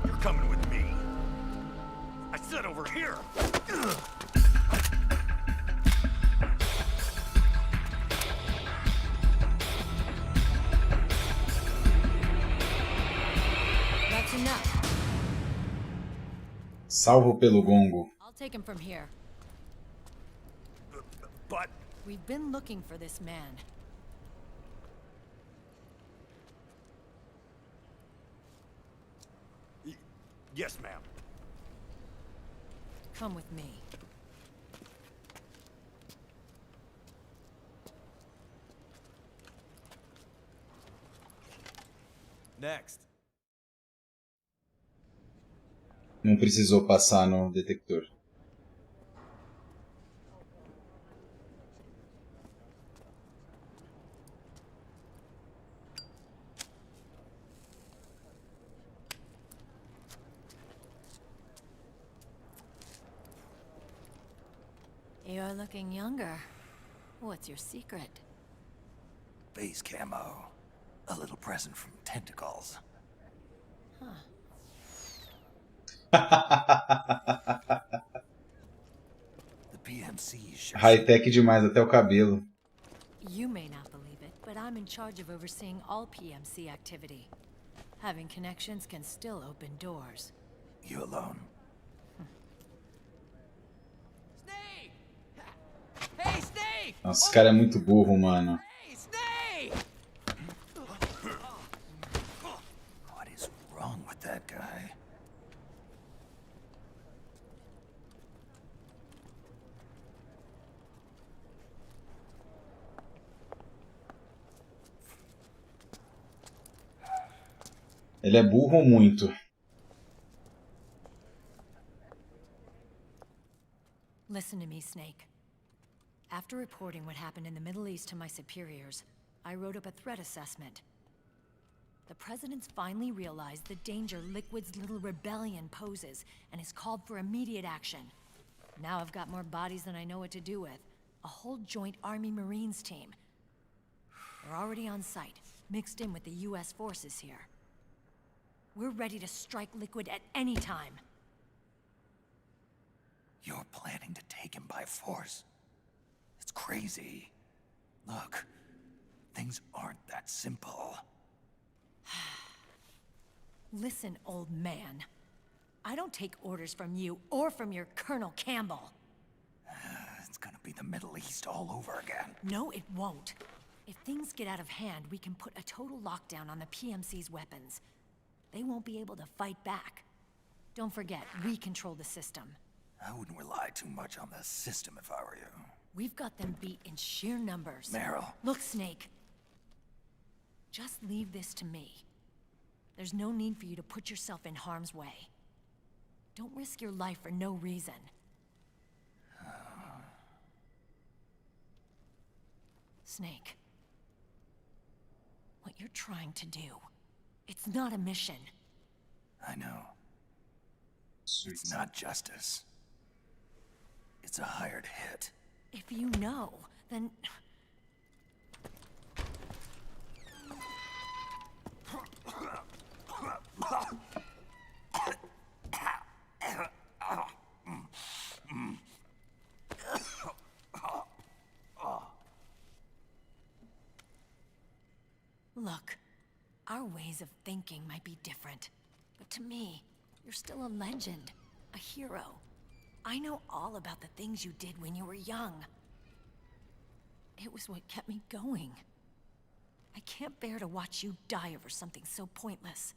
You're coming with me. I said over here. That's enough. Salvo pelo gongo. I'll take him from here. But We've been looking for this man. yes, ma'am. Come with me. Next. Não precisou passar no detector. You're looking younger. What's your secret? Base camo. A little present from tentacles. The PMC sure High-tech demais, até o cabelo. You may not believe it, but I'm in charge of overseeing all PMC activity. Having connections can still open doors. You alone? Snake! Hey, Snake! Nossa, esse cara é muito burro, mano. Hey, Snake! What is wrong with that guy? Ele é burro ou muito? Listen to me, Snake. After reporting what happened in the Middle East to my superiors, I wrote up a threat assessment. The President's finally realized the danger Liquid's little rebellion poses and has called for immediate action. Now I've got more bodies than I know what to do with. A whole joint Army Marines team. They're already on site, mixed in with the US forces here. We're ready to strike Liquid at any time. You're planning to take him by force? It's crazy. Look, things aren't that simple. Listen, old man. I don't take orders from you or from your Colonel Campbell. It's gonna be the Middle East all over again. No, it won't. If things get out of hand, we can put a total lockdown on the PMC's weapons. They won't be able to fight back. Don't forget, we control the system. I wouldn't rely too much on the system if I were you. We've got them beat in sheer numbers. Meryl. Look, Snake. Just leave this to me. There's no need for you to put yourself in harm's way. Don't risk your life for no reason. Snake. What you're trying to do, it's not a mission. I know. It's not justice. It's a hired hit. If you know, then... Look, our ways of thinking might be different, but to me, you're still a legend, a hero. I know all about the things you did when you were young. It was what kept me going. I can't bear to watch you die over something so pointless.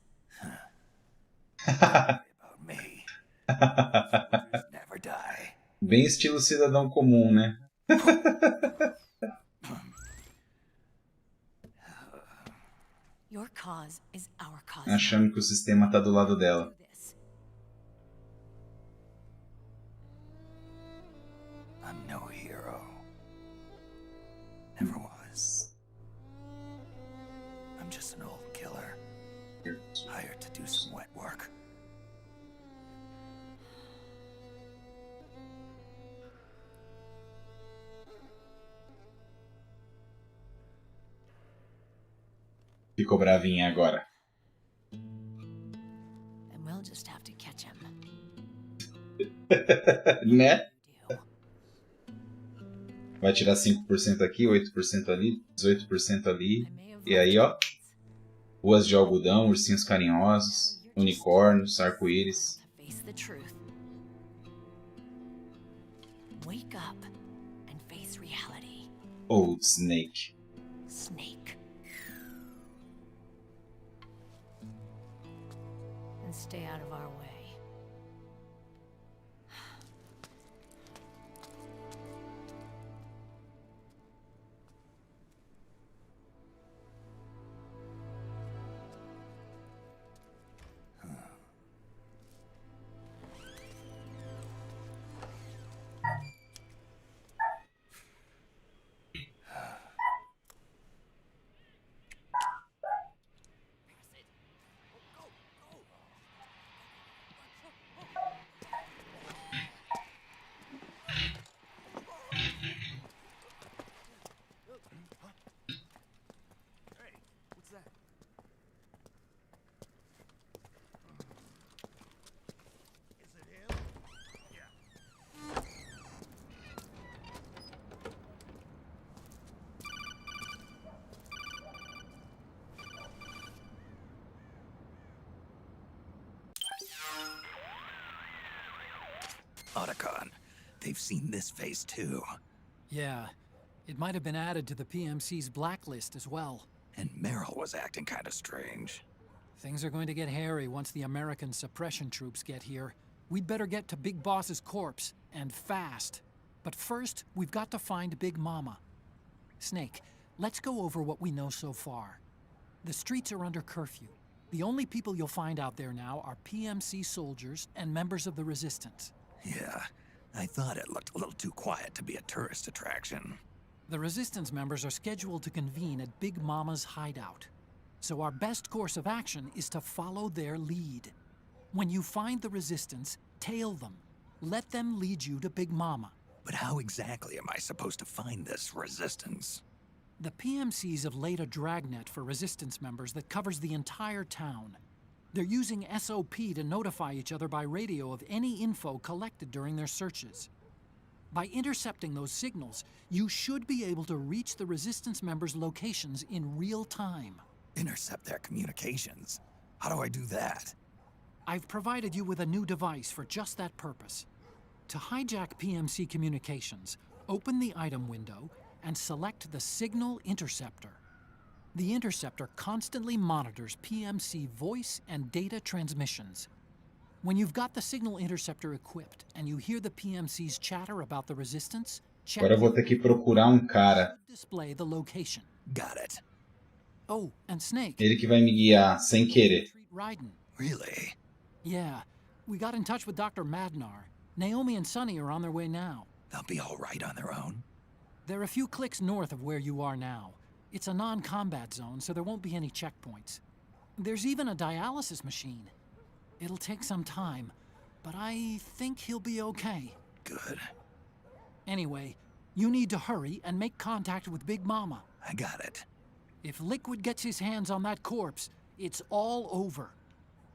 About me. Soldiers never die. Bem estilo cidadão comum, né? Your cause is our cause. Achando que o sistema tá do lado dela. I'm no hero. Never was. I'm just an old killer. Hired to do some wet work. Ficou bravinha agora. And we'll just have to catch him. Né? Vai tirar 5% aqui, 8% ali, 18% ali. E aí, ó. Ruas de algodão, ursinhos carinhosos, unicórnios, arco-íris. Face the truth. Wake up and face reality. Old Snake. Snake. And stay out of our way. Otacon, they've seen this face too. Yeah, it might have been added to the PMC's blacklist as well. And Meryl was acting kind of strange. Things are going to get hairy once the American suppression troops get here. We'd better get to Big Boss's corpse, and fast. But first, we've got to find Big Mama. Snake, let's go over what we know so far. The streets are under curfew. The only people you'll find out there now are PMC soldiers and members of the Resistance. Yeah, I thought it looked a little too quiet to be a tourist attraction. The Resistance members are scheduled to convene at Big Mama's hideout. So our best course of action is to follow their lead. When you find the Resistance, tail them. Let them lead you to Big Mama. But how exactly am I supposed to find this Resistance? The PMCs have laid a dragnet for Resistance members that covers the entire town. They're using SOP to notify each other by radio of any info collected during their searches. By intercepting those signals, you should be able to reach the Resistance members' locations in real time. Intercept their communications? How do I do that? I've provided you with a new device for just that purpose. To hijack PMC communications, open the item window and select the Signal Interceptor. The interceptor constantly monitors PMC voice and data transmissions. When you've got the Signal Interceptor equipped and you hear the PMC's chatter about the Resistance, check Agora eu vou ter que procurar cara. Display the location. Got it. Oh, and Snake. Ele que vai me guiar sem querer. Really? Yeah. We got in touch with Dr. Madnar. Naomi and Sunny are on their way now. They'll be all right on their own? They're a few clicks north of where you are now. It's a non-combat zone, so there won't be any checkpoints. There's even a dialysis machine. It'll take some time, but I think he'll be okay. Good. Anyway, you need to hurry and make contact with Big Mama. I got it. If Liquid gets his hands on that corpse, it's all over.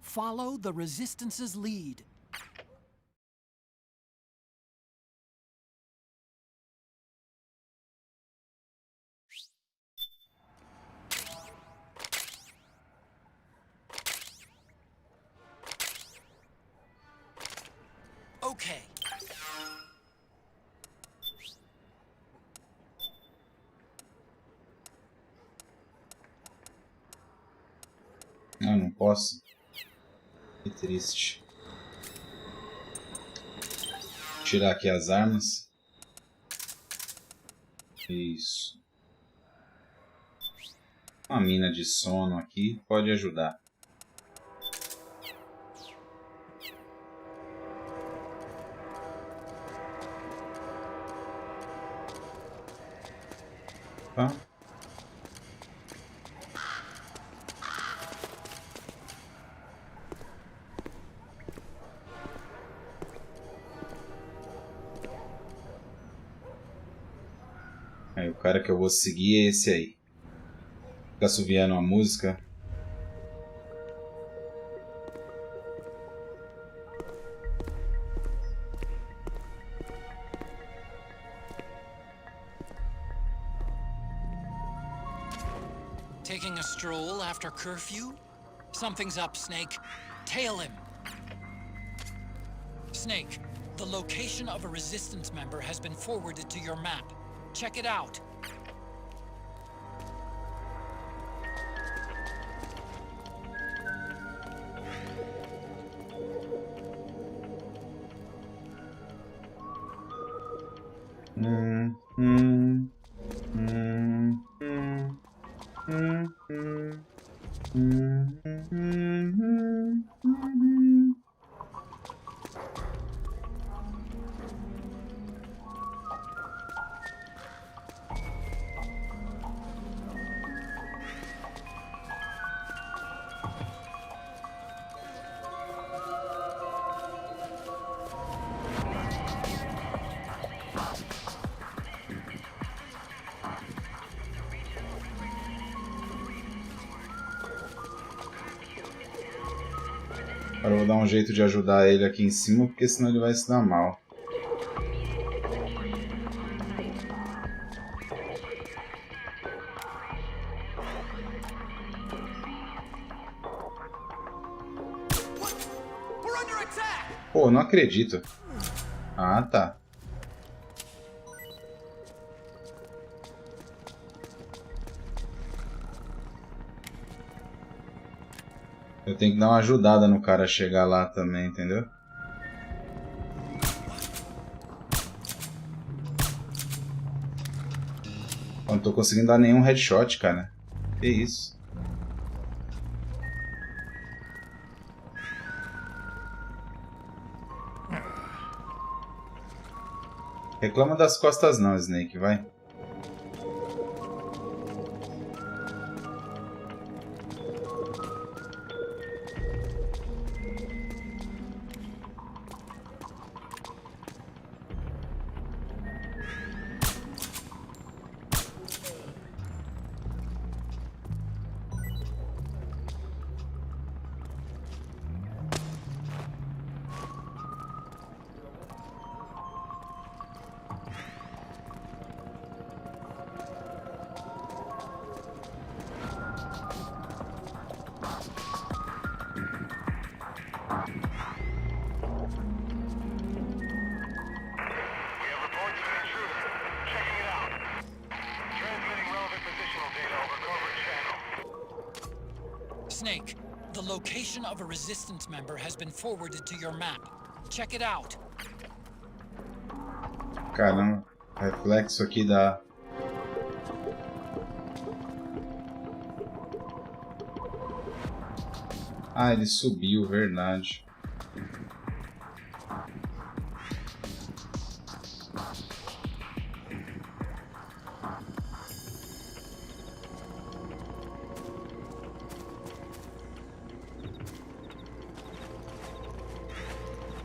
Follow the Resistance's lead. Okay. né? Não posso. Que triste. Vou tirar aqui as armas. Isso. Uma mina de sono aqui pode ajudar. Tá? Aí o cara que eu vou seguir é esse aí. Fica assoviando a música. Taking a stroll after curfew? Something's up, Snake. Tail him. Snake, the location of a resistance member has been forwarded to your map. Check it out. Agora eu vou dar um jeito de ajudar ele aqui em cima, porque senão ele vai se dar mal. Pô, não acredito. Ah, tá. Eu tenho que dar uma ajudada no cara chegar lá também, entendeu? Eu não tô conseguindo dar nenhum headshot, cara. Que isso? Reclama das costas não, Snake, vai. Snake, the location of a resistance member has been forwarded to your map. Check it out. Caramba, reflexo aqui da... Ah, ele subiu, verdade.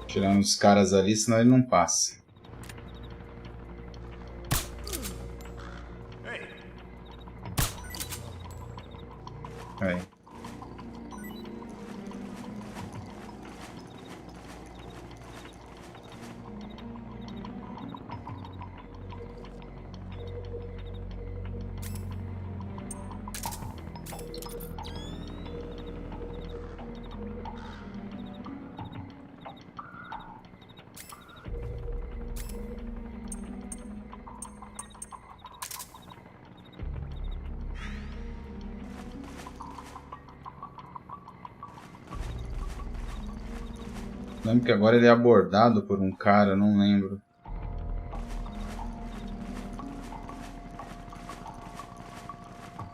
Tirando os caras ali, senão ele não passa. Aí. Lembro que agora ele é abordado por um cara, não lembro.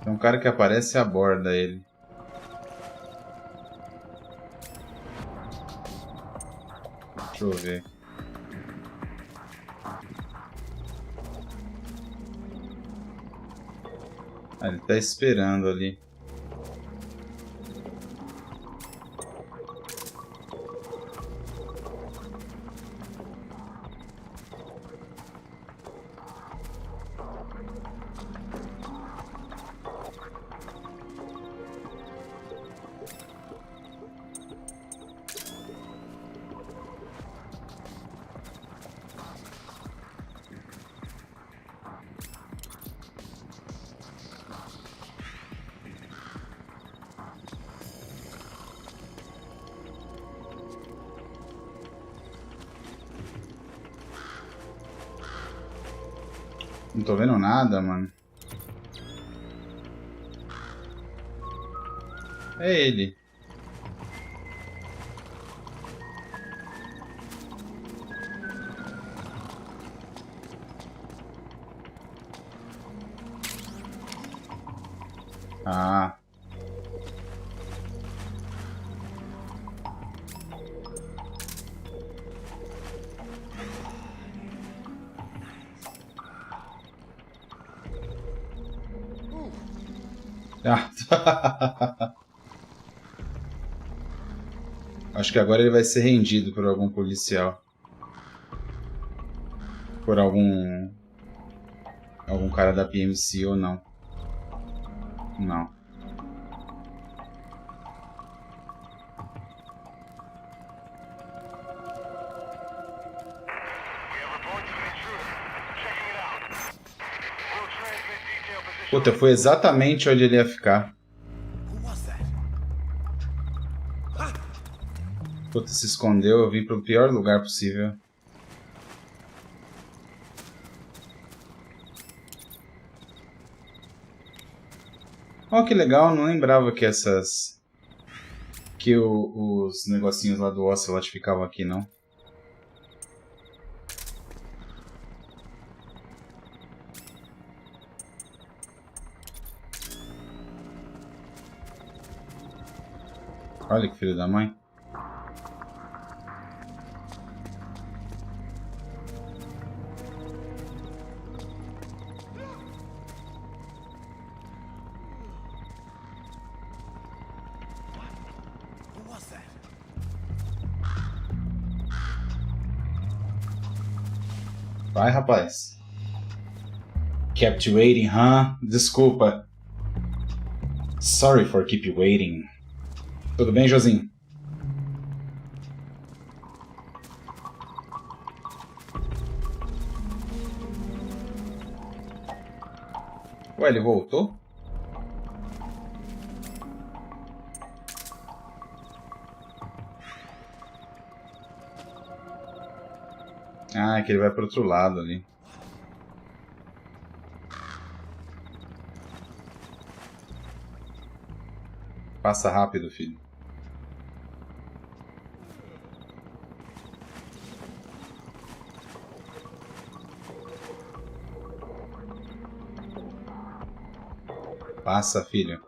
Tem um cara que aparece e aborda ele. Deixa eu ver. Ah, ele tá esperando ali. Não tô vendo nada, mano. É ele. Ah. Ah. Acho que agora ele vai ser rendido por algum policial. Por algum cara da PMC ou não. Não. Puta, foi exatamente onde ele ia ficar. Puta, se escondeu, eu vim pro pior lugar possível. Oh, que legal, não lembrava que essas... que os negocinhos lá do Ocelot ficavam aqui, não. Olha que filho da mãe. Vai, rapaz. Kept you waiting, huh? Desculpa. Sorry for keep you waiting. Tudo bem, Josinho? Ué, ele voltou? Ah, é que ele vai pro outro lado ali. Passa rápido, filho. Passa, filho.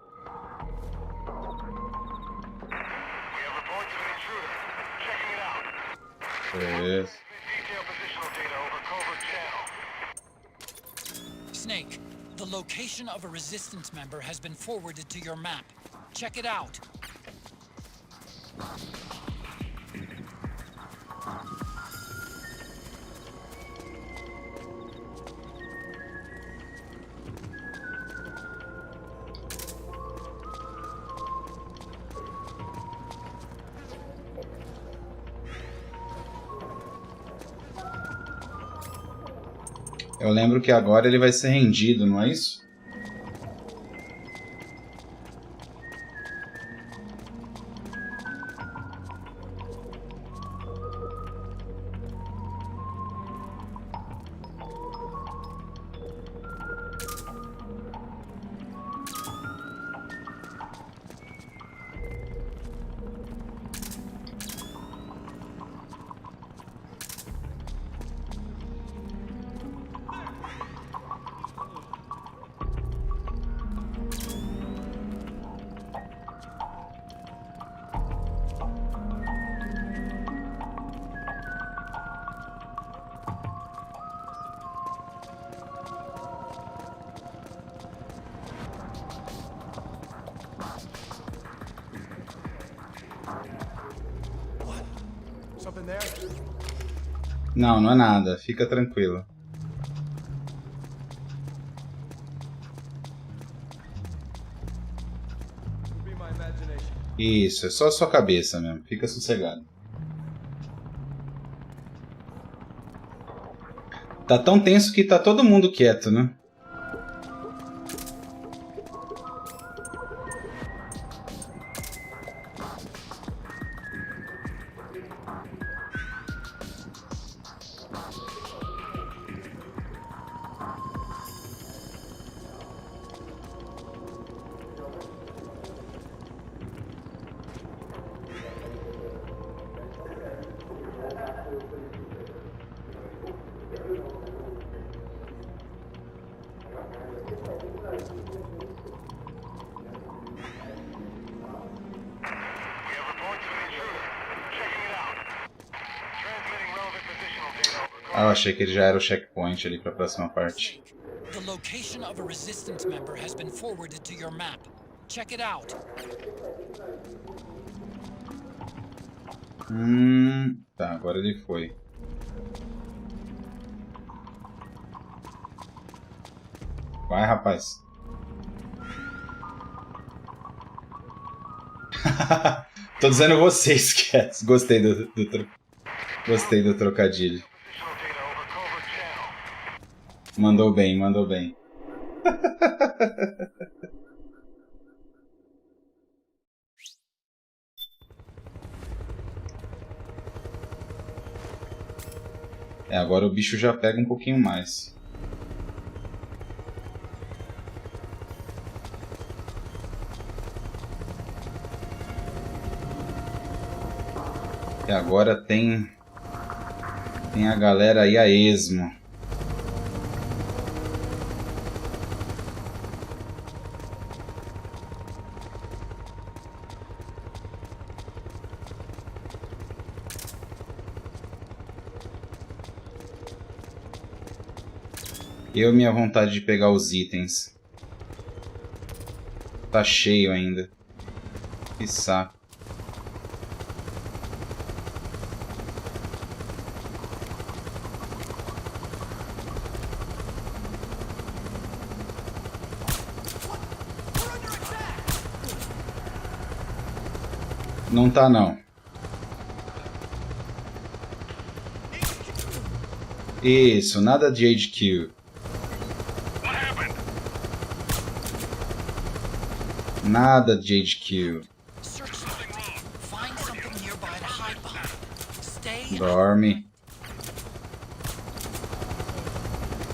Isso. Snake, the location of a resistance member has been forwarded to your map. Check it out. Eu lembro que agora ele vai ser rendido, não é isso? Não, não é nada. Fica tranquilo. Isso, é só a sua cabeça mesmo. Fica sossegado. Tá tão tenso que tá todo mundo quieto, né? Ah, eu achei que ele já era o checkpoint ali para a próxima parte. The location of a resistance member has been forwarded to your map. Check it out. Tá, agora ele foi. Vai, rapaz. Tô dizendo vocês, quietos. Gostei Gostei do trocadilho. Mandou bem, mandou bem. É, agora o bicho já pega um pouquinho mais. E agora tem a galera aí a esmo. Minha vontade de pegar os itens. Tá cheio ainda. Que saco. Não tá não. Isso, nada de HQ. Nada de HQ. Dorme.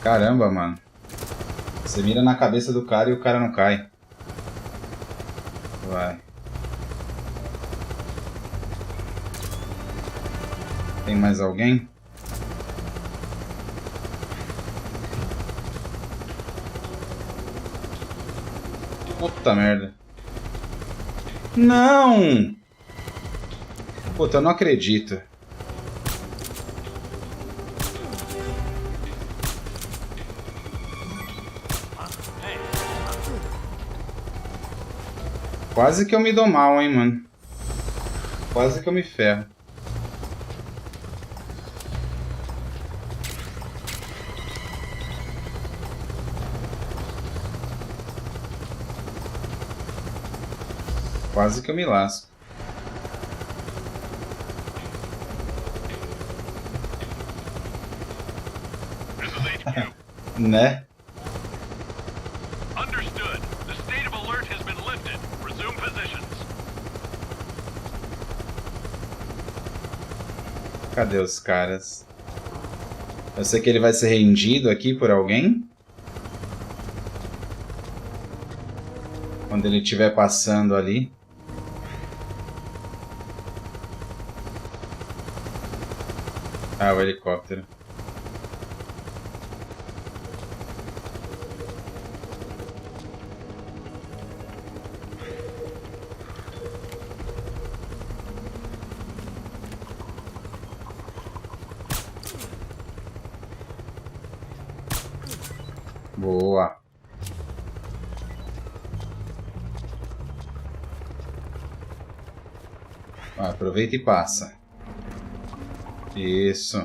Caramba, mano. Você mira na cabeça do cara e o cara não cai. Vai. Tem mais alguém? Puta merda. Não! Puta, eu não acredito. Quase que eu me dou mal, hein, mano. Quase que eu me ferro. Quase que eu me lasco. Né? Understood. The state of alert has been lifted. Resume positions. Cadê os caras? Eu sei que ele vai ser rendido aqui por alguém. Quando ele estiver passando ali. Ah, o helicóptero. Boa. Aproveita e passa. Isso.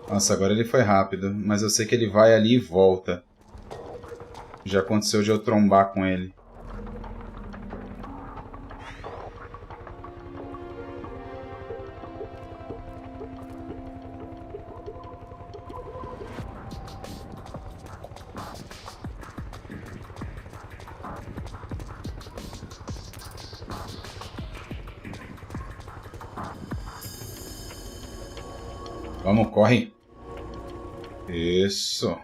Nossa, agora ele foi rápido, mas eu sei que ele vai ali e volta. Já aconteceu de eu trombar com ele. Vamos, corre. Isso.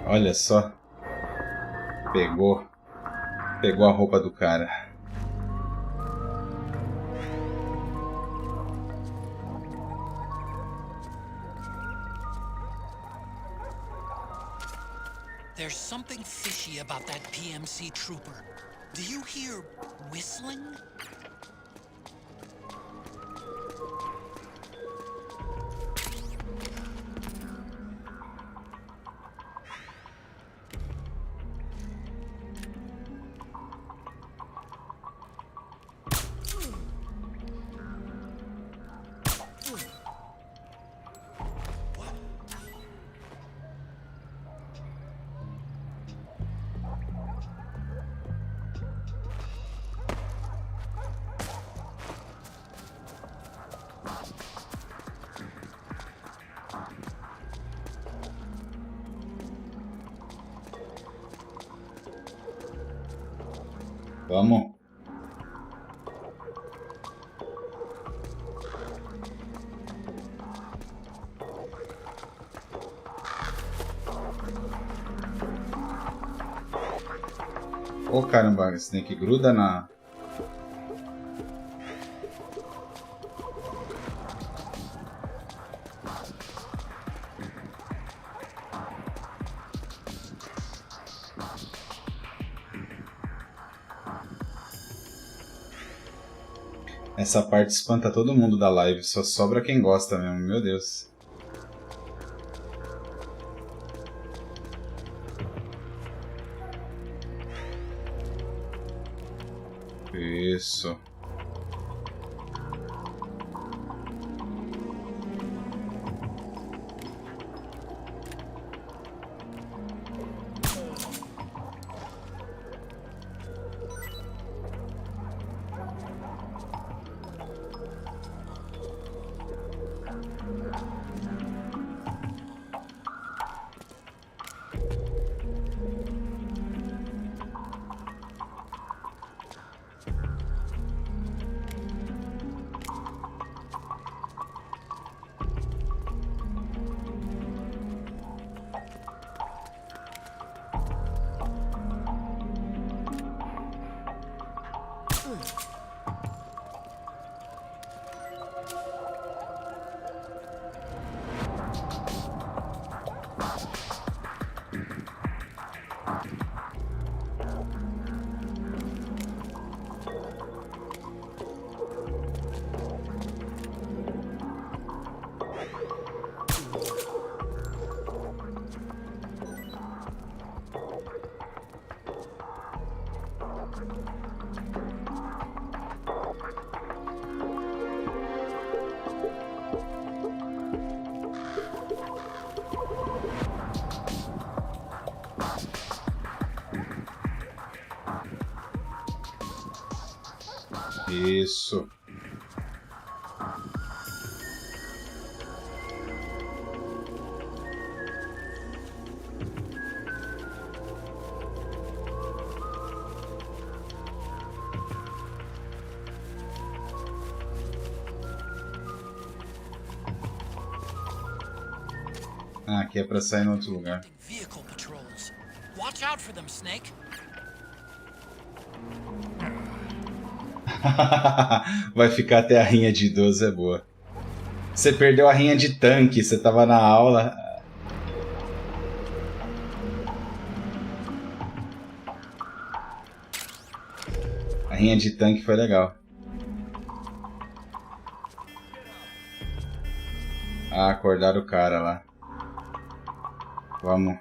Olha só. Pegou a roupa do cara. There's something fishy about that PMC trooper. Do you hear whistling? Vamos. Ô, caramba, esse Snake gruda na... Essa parte espanta todo mundo da live, só sobra quem gosta mesmo, meu Deus. Isso. Isso. Ah, aqui é pra sair em outro lugar. Vehicle patrols. Watch out for them, Snake. Vai ficar até a rinha de idoso, é boa. Você perdeu a rinha de tanque, você tava na aula. A rinha de tanque foi legal. Ah, acordaram o cara lá. Vamos.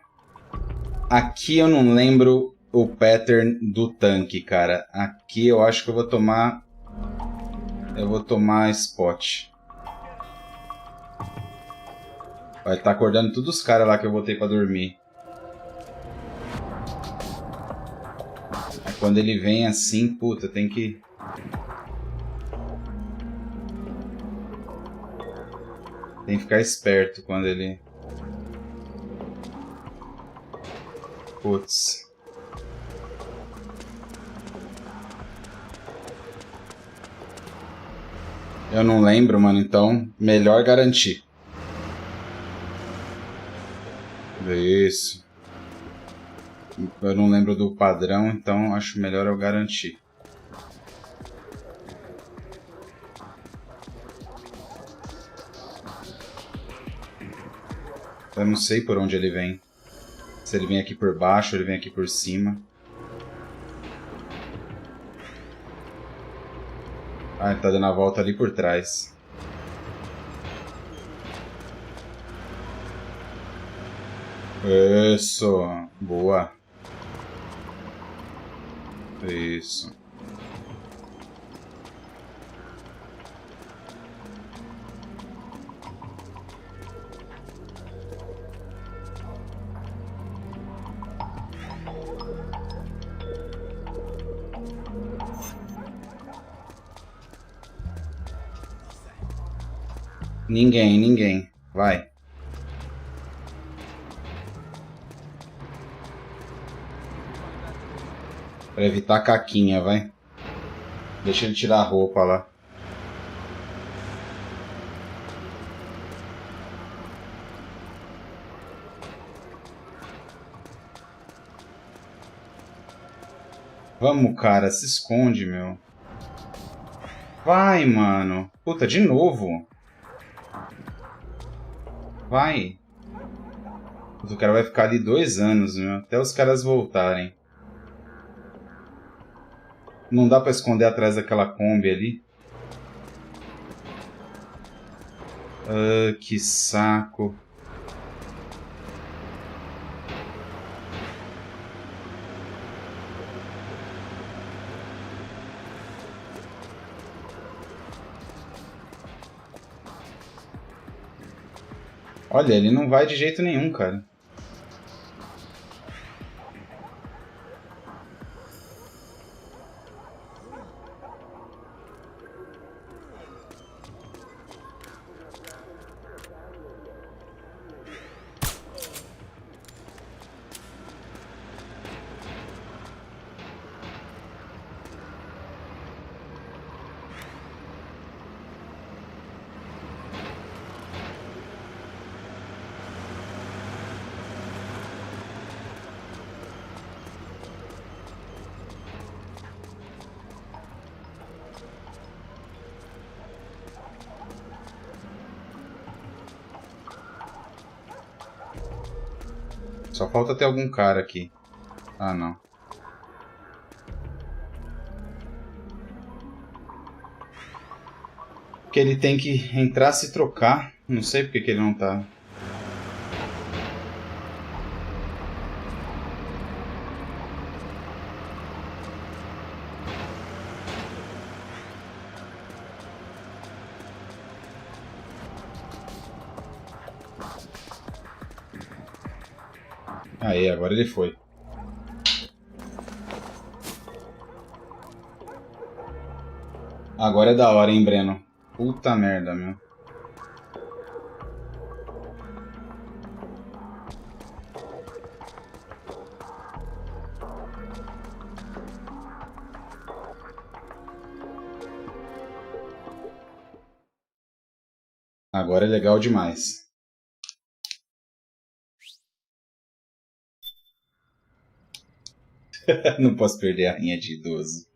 Aqui eu não lembro o pattern do tanque, cara. Aqui eu acho que eu vou tomar... Eu vou tomar spot. Vai estar acordando todos os caras lá que eu botei pra dormir. Aí quando ele vem assim, puta, tem que... Tem que ficar esperto quando ele... Putz. Eu não lembro, mano, então melhor garantir. Isso. Eu não lembro do padrão, então acho melhor eu garantir. Eu não sei por onde ele vem. Se ele vem aqui por baixo, ele vem aqui por cima. Ah, ele tá dando a volta ali por trás. Isso. Boa. Isso. Ninguém. Vai. Pra evitar a caquinha, vai. Deixa ele tirar a roupa lá. Vamos, cara. Se esconde, meu. Vai, mano. Puta, de novo. Vai. O cara vai ficar ali 2 anos, meu. Até os caras voltarem. Não dá pra esconder atrás daquela Kombi ali. Ah, que saco. Olha, ele não vai de jeito nenhum, cara. Só falta ter algum cara aqui. Ah, não. Porque ele tem que entrar se trocar. Não sei porque que ele não tá. Aí, agora ele foi. Agora é da hora, hein, Breno? Puta merda, meu. Agora é legal demais. Não posso perder a rinha de idoso.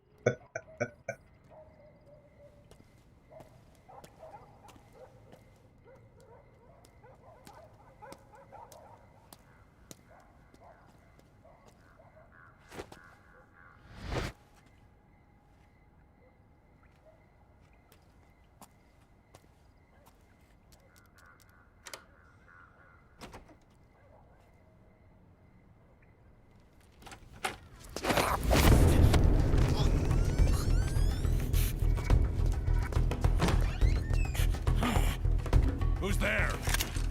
Who's there?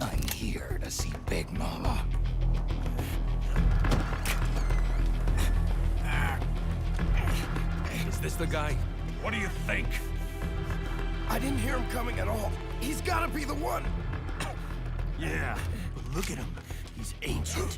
I'm here to see Big Mama. Is this the guy? What do you think? I didn't hear him coming at all. He's gotta be the one. Yeah, but look at him. He's ancient.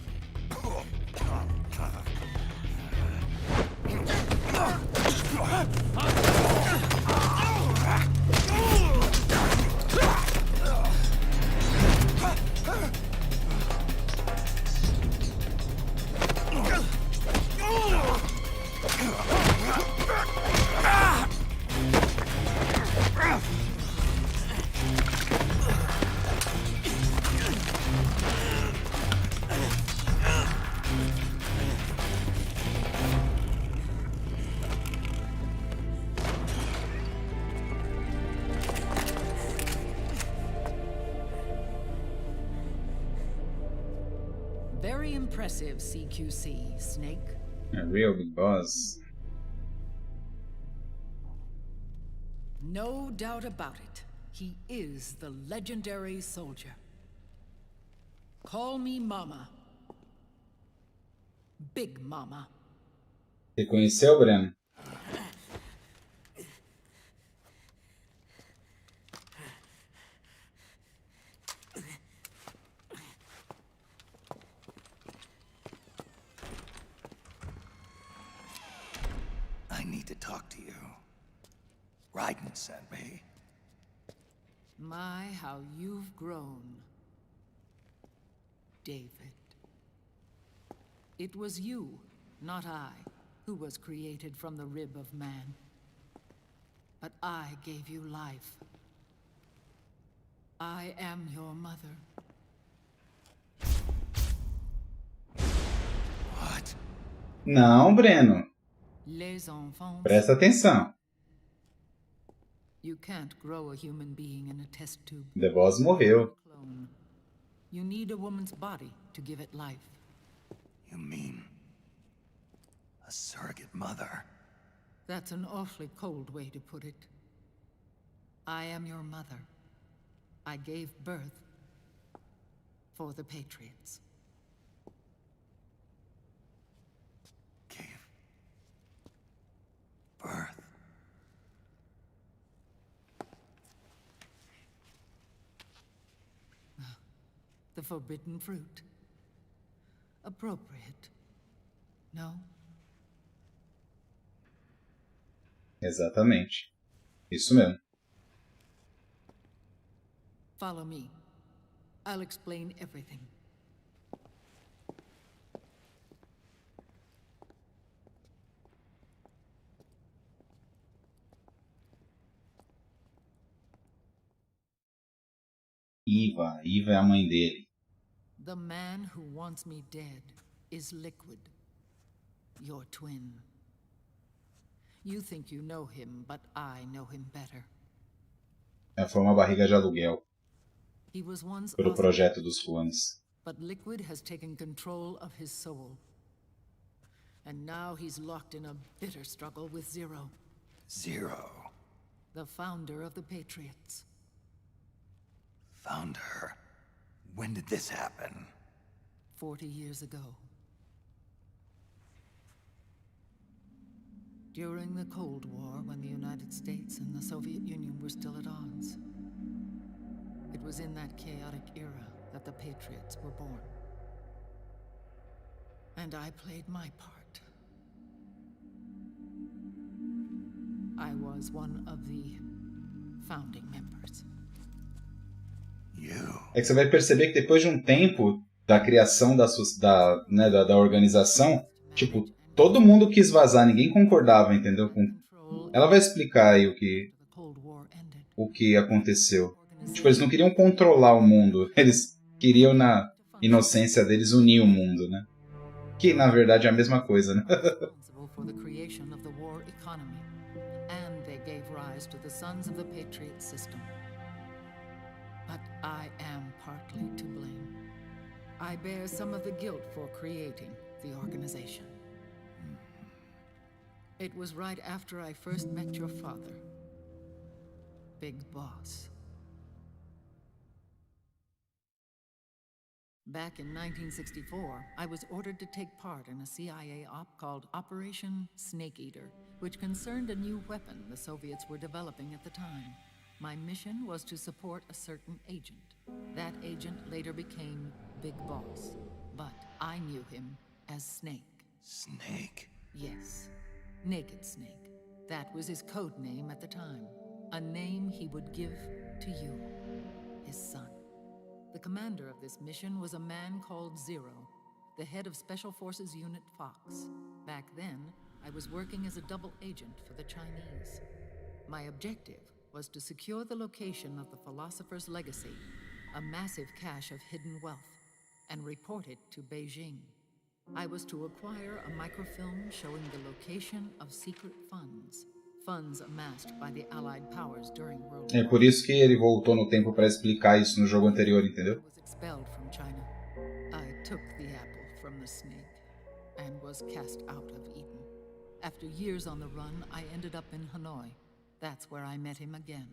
Very impressive, CQC, Snake. A real big boss. No doubt about it. He is the legendary soldier. Call me Mama. Big Mama. Reconheceu, Breno? I need to talk to you. Raiden sent me. My, how you've grown, David. It was you, not I, who was created from the rib of man. But I gave you life. I am your mother. What? Não, Breno. Les enfants. Presta atenção. You can't grow a human being in a test tube. The Boss morreu. Clone. You need a woman's body to give it life. You mean a surrogate mother? That's an awfully cold way to put it. I am your mother. I gave birth for the Patriots. Gave birth? The forbidden fruit. Appropriate. No? Exatamente. Isso mesmo. Follow me. I'll explain everything. Eva. Eva é a mãe dele. The man who wants me dead is Liquid, your twin. You think you know him, but I know him better. Foi uma barriga de aluguel He was once para o awesome, projeto dos clones. but Liquid has taken control of his soul. And now he's locked in a bitter struggle with Zero, Zero. the founder of the Patriots. Found her. When did this happen? 40 years ago. During the Cold War, when the United States and the Soviet Union were still at odds. It was in that chaotic era that the Patriots were born. And I played my part. I was one of the founding members. É que você vai perceber que depois de um tempo da criação da organização, tipo, todo mundo quis vazar, ninguém concordava, entendeu? Ela vai explicar aí o que aconteceu. Tipo, eles não queriam controlar o mundo, eles queriam, na inocência deles, unir o mundo, né? Que, na verdade, é a mesma coisa, né? And they gave rise to the Sons of the Patriots system. But I am partly to blame. I bear some of the guilt for creating the organization. It was right after I first met your father, Big Boss. Back in 1964, I was ordered to take part in a CIA op called Operation Snake Eater, which concerned a new weapon the Soviets were developing at the time. My mission was to support a certain agent. That agent later became Big Boss, but I knew him as Snake. Snake? Yes, Naked Snake. That was his code name at the time. A name he would give to you, his son. The commander of this mission was a man called Zero, the head of Special Forces Unit Fox. Back then, I was working as a double agent for the Chinese. My objective was to secure the location of the philosopher's legacy, a massive cache of hidden wealth, and report it to Beijing. I was to acquire a microfilm showing the location of secret funds. Funds amassed by the Allied powers during World War. É por isso que ele voltou no tempo para explicar isso no jogo anterior, entendeu? Was expelled from China. I took the apple from the snake and was cast out of Eden. After years on the run, I ended up in Hanoi. That's where I met him again.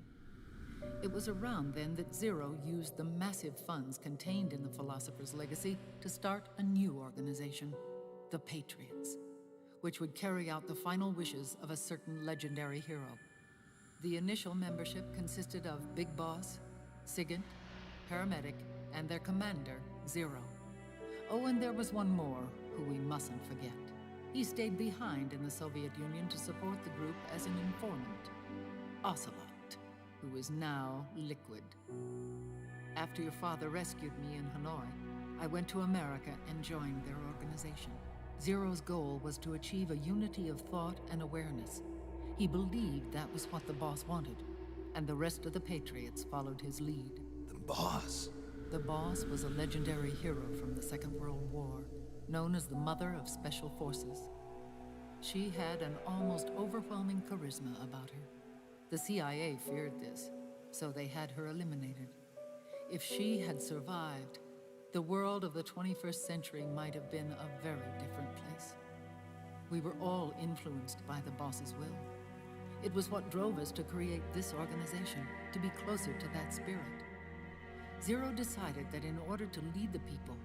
It was around then that Zero used the massive funds contained in the Philosopher's Legacy to start a new organization, the Patriots, which would carry out the final wishes of a certain legendary hero. The initial membership consisted of Big Boss, Sigint, Paramedic, and their commander, Zero. Oh, and there was one more who we mustn't forget. He stayed behind in the Soviet Union to support the group as an informant, Ocelot, who is now Liquid. After your father rescued me in Hanoi, I went to America and joined their organization. Zero's goal was to achieve a unity of thought and awareness. He believed that was what the boss wanted, and the rest of the Patriots followed his lead. The boss? The boss was a legendary hero from the Second World War, known as the Mother of Special Forces. She had an almost overwhelming charisma about her. The CIA feared this, so they had her eliminated. If she had survived, the world of the 21st century might have been a very different place. We were all influenced by the boss's will. It was what drove us to create this organization, to be closer to that spirit. Zero decided that in order to lead the people,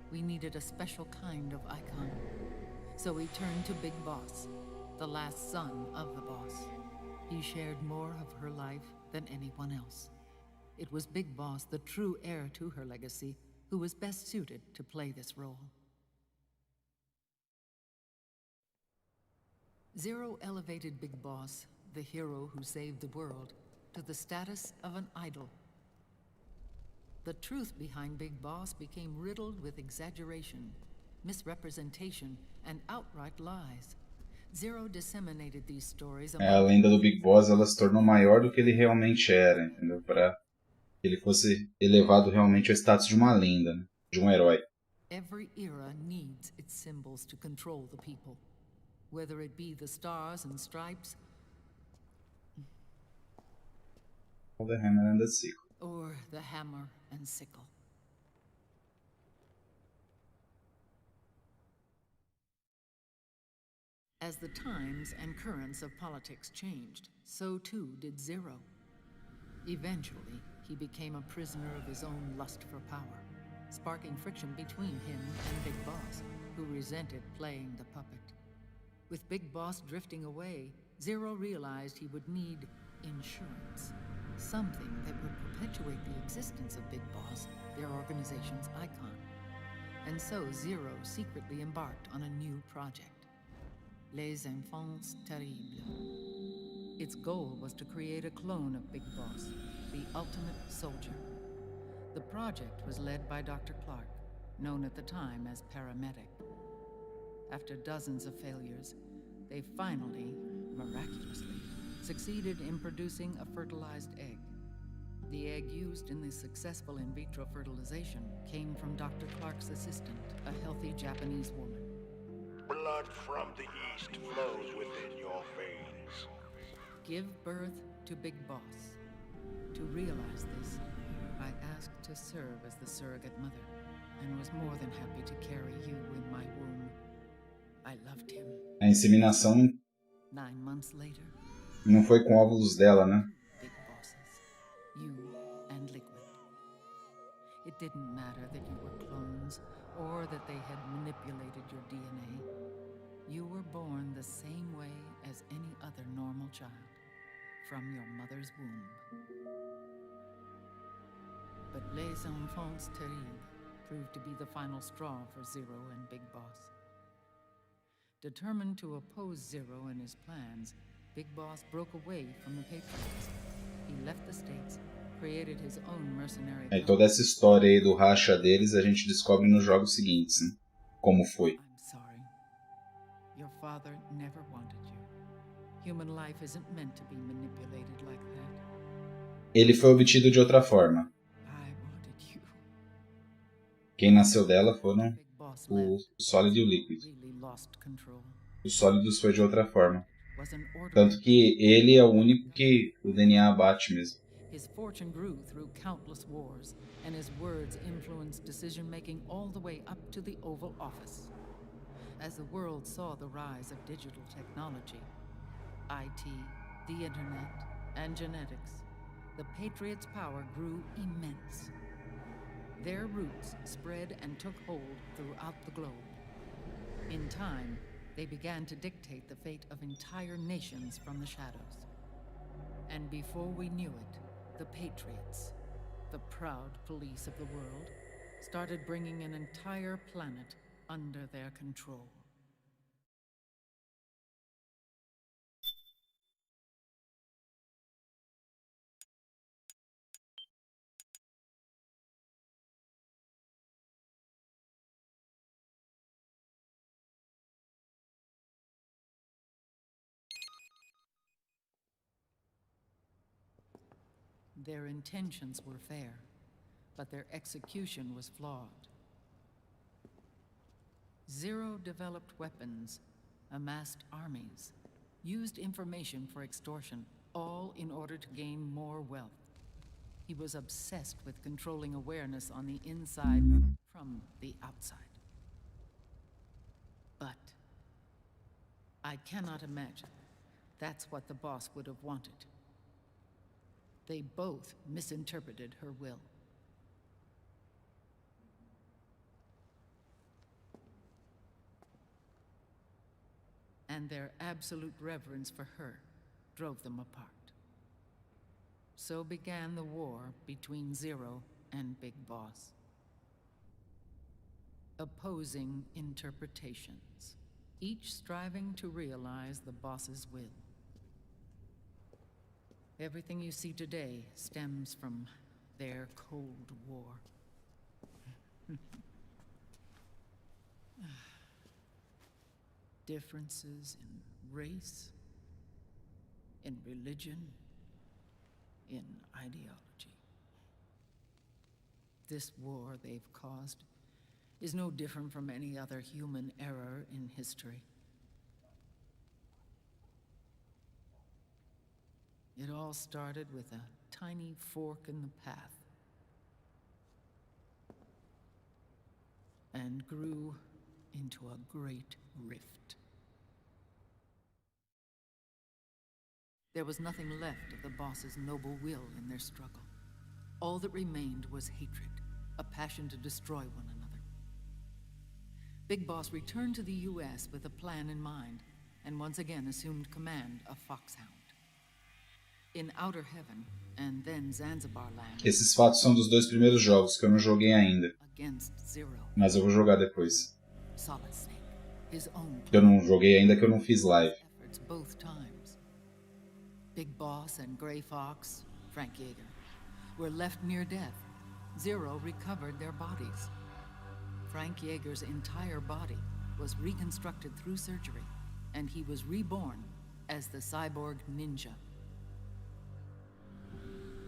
we needed a special kind of icon. So he turned to Big Boss, the last son of the boss. He shared more of her life than anyone else. It was Big Boss, the true heir to her legacy, who was best suited to play this role. Zero elevated Big Boss, the hero who saved the world, to the status of an idol. The truth behind Big Boss became riddled with exaggeration, misrepresentation, and outright lies. Zero disseminated these stories. A lenda do Big Boss, ela se tornou maior do que ele realmente era, entendeu? Para que ele fosse elevado realmente ao status de uma lenda, né? De um herói. Every era needs its symbols to control the people, whether it be the stars and stripes, The hammer and the sickle. Or the hammer and sickle. As the times and currents of politics changed, so too did Zero. Eventually, he became a prisoner of his own lust for power, sparking friction between him and Big Boss, who resented playing the puppet. With Big Boss drifting away, Zero realized he would need insurance. Something that would perpetuate the existence of Big Boss, their organization's icon. And so Zero secretly embarked on a new project, Les Enfants Terribles. Its goal was to create a clone of Big Boss, the ultimate soldier. The project was led by Dr. Clark, known at the time as Paramedic. After dozens of failures, they finally, miraculously, succeeded in producing a fertilized egg. The egg used in the successful in vitro fertilization came from Dr. Clark's assistant, a healthy Japanese woman. Blood from the east flows within your veins. Give birth to Big Boss. To realize this, I asked to serve as the surrogate mother, and was more than happy to carry you in my womb. I loved him. A inseminação 9 months later, não foi com óvulos dela, né? Big Bosses, you and Liquid. It didn't matter that you were clones, or that they had manipulated your DNA. You were born the same way as any other normal child, from your mother's womb. But les enfants terribles proved to be the final straw for Zero and Big Boss. Determined to oppose Zero and his plans, Big Boss broke away from the Patriots. He left the States, created his own mercenary... E toda essa história aí do racha deles a gente descobre nos jogos seguintes, né? Como foi. I'm sorry. Your father never wanted you. Human life isn't meant to be manipulated like that. Ele foi obtido de outra forma. I wanted you. Quem nasceu dela foram Big Boss o left. sólido e o líquido. Really lost control. Os sólidos foi de outra forma. Was an order. Tanto que ele é o único que o DNA abate mesmo. His fortune grew through countless wars, and his words influenced decision-making all the way up to the Oval Office. As the world saw the rise of digital technology, IT, the internet, and genetics, the Patriots' power grew immense. Their roots spread and took hold throughout the globe. In time, they began to dictate the fate of entire nations from the shadows. And before we knew it, the Patriots, the proud police of the world, started bringing an entire planet under their control. Their intentions were fair, but their execution was flawed. Zero developed weapons, amassed armies, used information for extortion, all in order to gain more wealth. He was obsessed with controlling awareness on the inside from the outside. But I cannot imagine that's what the boss would have wanted. They both misinterpreted her will. And their absolute reverence for her drove them apart. So began the war between Zero and Big Boss. Opposing interpretations, each striving to realize the boss's will. Everything you see today stems from their Cold War. Differences in race, in religion, in ideology. This war they've caused is no different from any other human error in history. It all started with a tiny fork in the path and grew into a great rift. There was nothing left of the boss's noble will in their struggle. All that remained was hatred, a passion to destroy one another. Big Boss returned to the US with a plan in mind, and once again assumed command of Foxhound. In Outer Heaven, and then Zanzibar Land, Esses fatos são dos 2 primeiros jogos que eu não joguei ainda. against Zero, Mas eu vou jogar depois. Solid Snake, his own Eu não joguei ainda que eu não fiz live. efforts both times. Big Boss and Gray Fox, Frank Yeager, were left near death. Zero recovered their bodies. Frank Yeager's entire body, was reconstructed through surgery, and he was reborn as the cyborg ninja.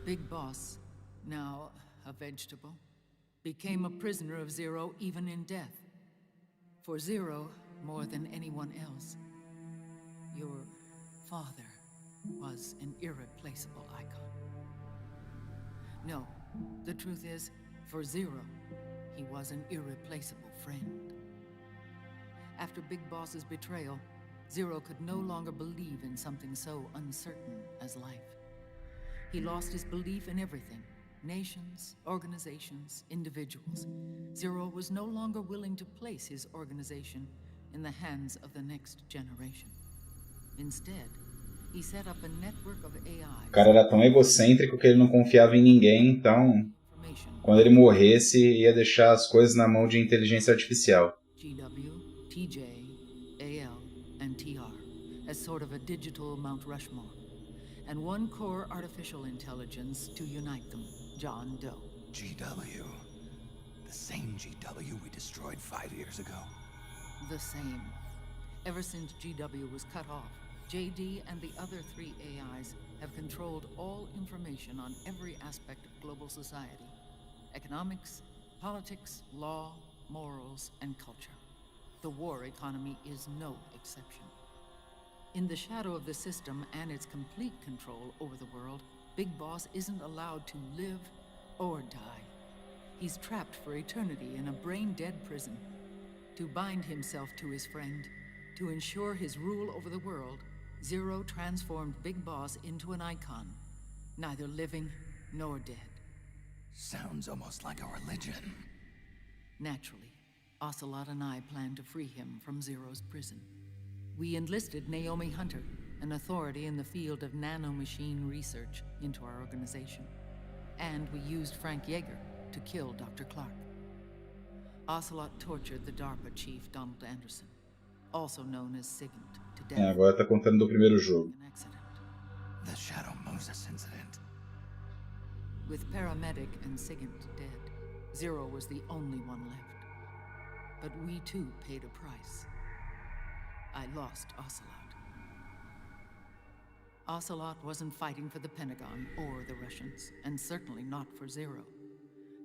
Big Boss, now a vegetable, became a prisoner of Zero even in death. For Zero, more than anyone else, your father was an irreplaceable icon. No, the truth is, for Zero, he was an irreplaceable friend. After Big Boss's betrayal, Zero could no longer believe in something so uncertain as life. He lost his belief in everything. Nations, organizations, individuals. Zero was no longer willing to place his organization in the hands of the next generation. Instead, he set up a network of AI. O cara era tão egocêntrico que ele não confiava em ninguém, então quando ele morresse ia deixar as coisas na mão de inteligência artificial. GW, TJ, AL, and TR as sort of a digital Mount Rushmore, and one core artificial intelligence to unite them, John Doe. GW. The same GW we destroyed 5 years ago. The same. Ever since GW was cut off, JD and the other 3 AIs have controlled all information on every aspect of global society. Economics, politics, law, morals, and culture. The war economy is no exception. In the shadow of the system and its complete control over the world, Big Boss isn't allowed to live or die. He's trapped for eternity in a brain-dead prison. To bind himself to his friend, to ensure his rule over the world, Zero transformed Big Boss into an icon, neither living nor dead. Sounds almost like a religion. Naturally, Ocelot and I plan to free him from Zero's prison. We enlisted Naomi Hunter, an authority in the field of nanomachine research, into our organization. And we used Frank Yeager to kill Dr. Clark. Ocelot tortured the DARPA chief Donald Anderson, also known as Sigint, to death. Agora tá contando do primeiro jogo. The Shadow Moses incident. With Paramedic and Sigint dead, Zero was the only one left. But we too paid a price. I lost Ocelot. Ocelot wasn't fighting for the Pentagon or the Russians, and certainly not for Zero.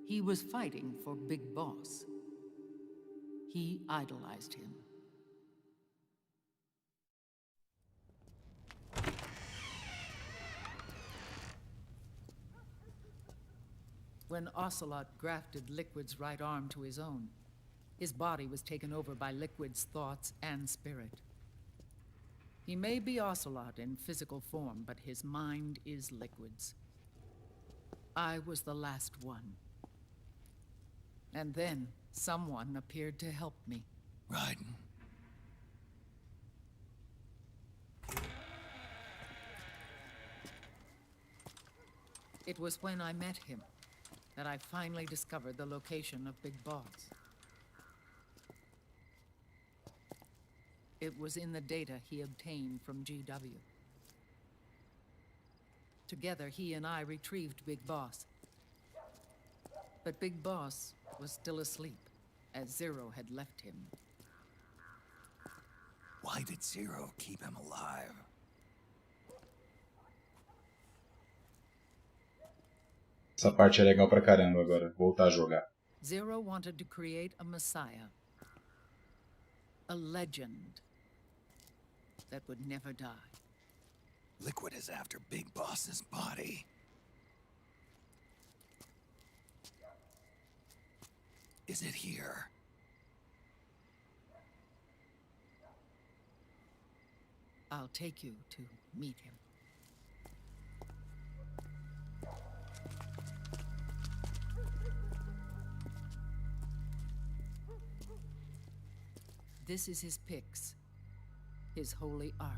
He was fighting for Big Boss. He idolized him. When Ocelot grafted Liquid's right arm to his own, his body was taken over by Liquid's thoughts and spirit. He may be Ocelot in physical form, but his mind is Liquid's. I was the last one. And then someone appeared to help me. Raiden. It was when I met him that I finally discovered the location of Big Boss. It was in the data he obtained from GW. Together, he and I retrieved Big Boss. But Big Boss was still asleep, as Zero had left him. Why did Zero keep him alive? Essa parte é legal pra caramba agora. Voltar a jogar. Zero wanted to create a messiah. A legend that would never die. Liquid is after Big Boss's body. Is it here? I'll take you to meet him. This is his pyx, his holy ark.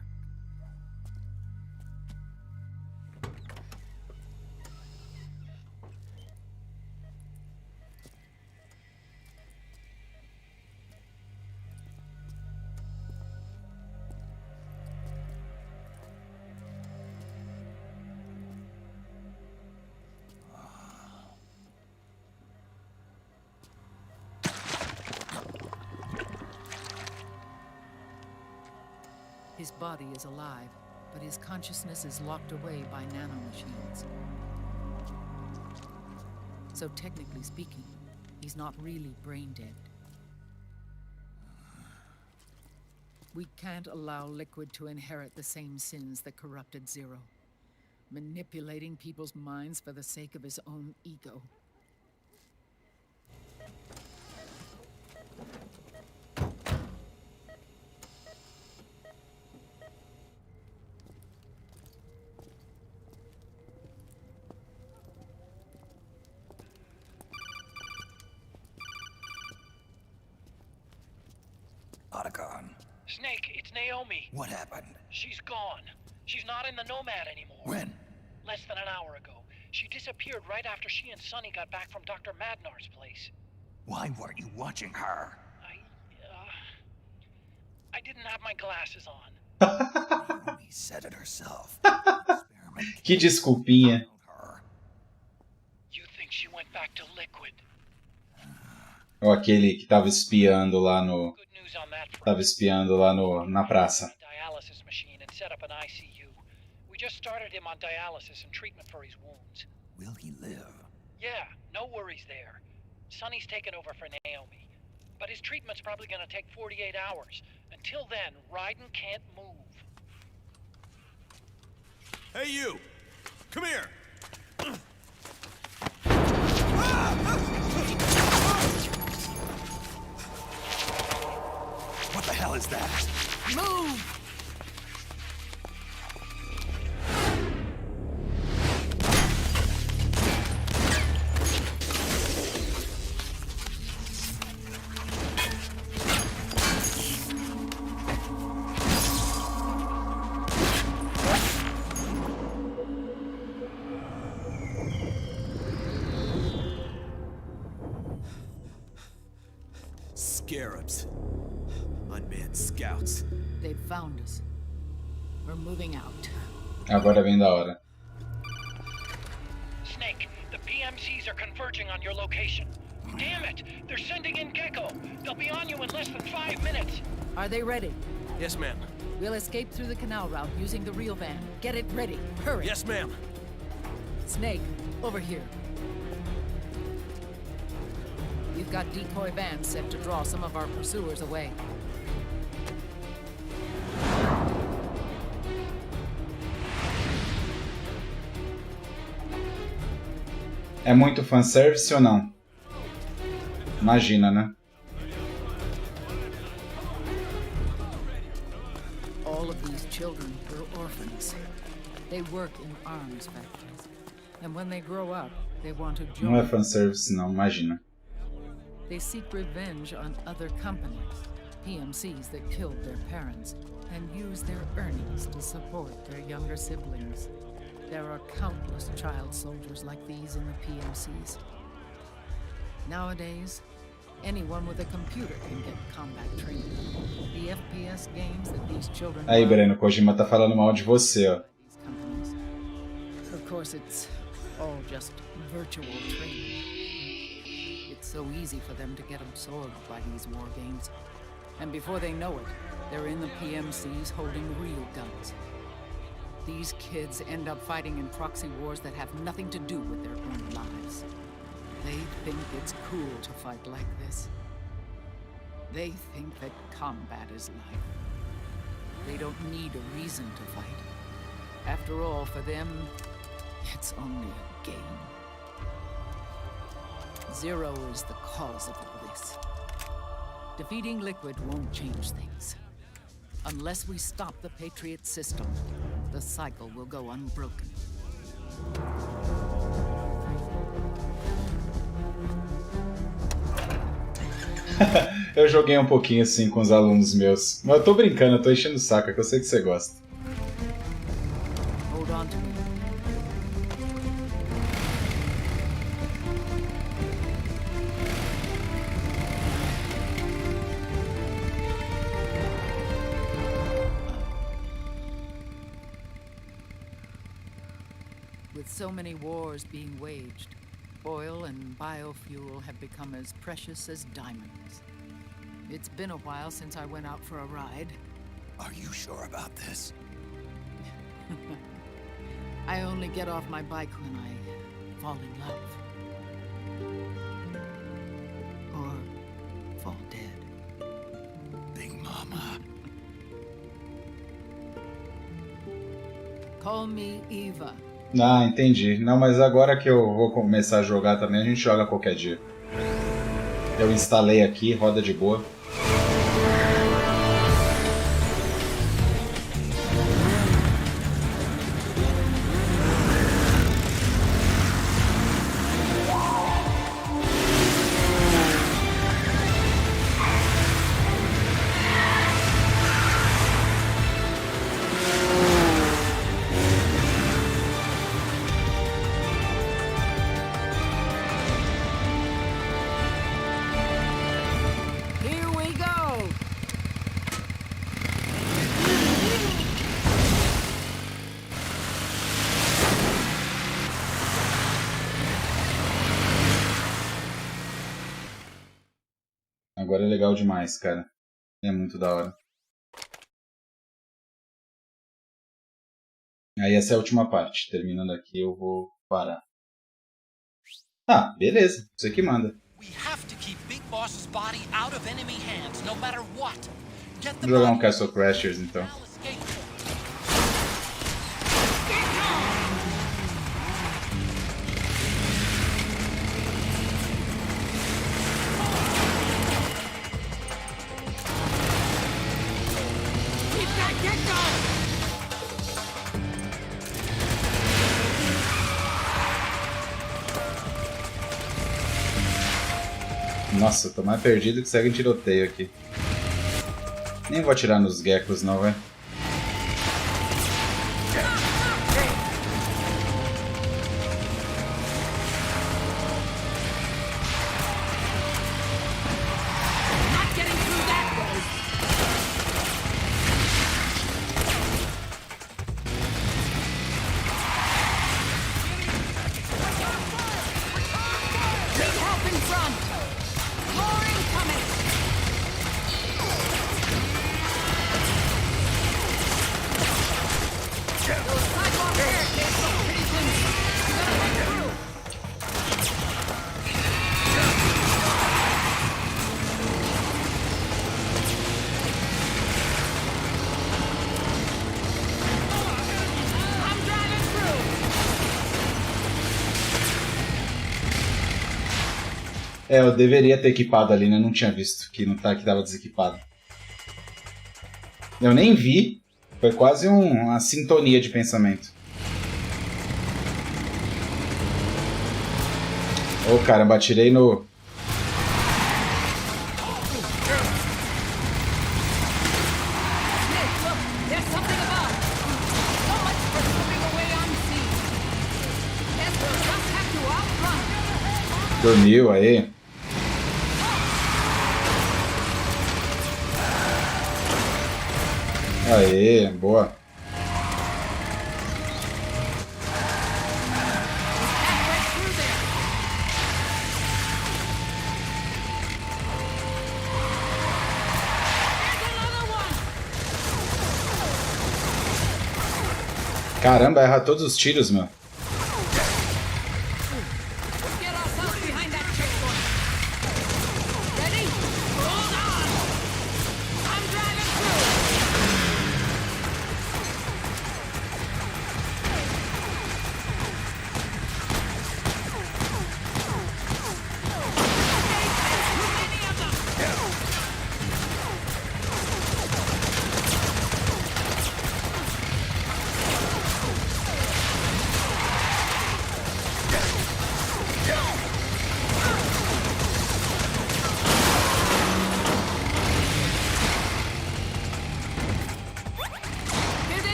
His body is alive, but his consciousness is locked away by nanomachines. So technically speaking, he's not really brain dead. We can't allow Liquid to inherit the same sins that corrupted Zero. Manipulating people's minds for the sake of his own ego. Otacon. Snake, it's Naomi. What happened? She's gone. She's not in the Nomad anymore. When? Less than an hour ago. She disappeared right after she and Sonny got back from Dr. Madnar's place. Why weren't you watching her? I didn't have my glasses on. Naomi said it herself. Que desculpinha. You think she went back to Liquid? Ou aquele que tava espiando lá no... Tava espiando lá na praça. Dialysis machine and set up an ICU. We just started him on dialysis and treatment for his wounds. Will he live? Yeah, no worries there. Sonny's taken over for Naomi. But his treatment's probably gonna take 48 hours. Until then, Raiden can't move. Hey, you! Come here! What the hell is that? Move! Scarabs. Unmanned scouts. They've found us. We're moving out. Agora vem da hora. Snake, the PMCs are converging on your location. Damn it! They're sending in Gecko. They'll be on you in less than 5 minutes. Are they ready? Yes, ma'am. We'll escape through the canal route using the real van. Get it ready. Hurry. Yes, ma'am. Snake, over here. We've got decoy vans set to draw some of our pursuers away. É muito fanservice ou não? Imagina, né? All of these children were orphans. They work in arms factories. And when they grow up, they want to join. Não é fanservice não, imagina. They seek revenge on other companies, PMCs that killed their parents, and use their earnings to support their younger siblings. There are countless child soldiers like these in the PMCs. Nowadays, anyone with a computer can get combat training. The FPS games that these children Aí, Breno, Kojima tá falando mal de você, ó. Of course, it's all just virtual training. It's so easy for them to get absorbed by these war games. And before they know it, they're in the PMCs holding real guns. These kids end up fighting in proxy wars that have nothing to do with their own lives. They think it's cool to fight like this. They think that combat is life. They don't need a reason to fight. After all, for them, it's only a game. Zero is the cause of all this. Defeating Liquid won't change things. Unless we stop the Patriot system, the cycle will go unbroken. Eu joguei um pouquinho assim com os alunos meus. Mas eu tô brincando, eu tô enchendo o saco, que eu sei que você gosta. Hold on to me. With so many wars being waged, oil and biofuel have become as precious as diamonds. It's been a while since I went out for a ride. Are you sure about this? I only get off my bike when I fall in love. Or fall dead. Big Mama. Call me Eva. Ah, entendi. Não, mas agora que eu vou começar a jogar também, a gente joga qualquer dia. Eu instalei aqui, roda de boa. Agora é legal demais, cara. É muito da hora. Aí essa é a última parte. Terminando aqui eu vou parar. Ah, beleza. Você que manda. Vou jogar um Castle Crashers então. Nossa, tô mais perdido que segue em tiroteio aqui. Nem vou atirar nos geckos não, vai. É, eu deveria ter equipado ali, né? Não tinha visto que que tava desequipado. Eu nem vi. Foi quase uma sintonia de pensamento. Ô, caramba, atirei no... Dormiu aí. Aê, boa. Caramba, erra todos os tiros, meu.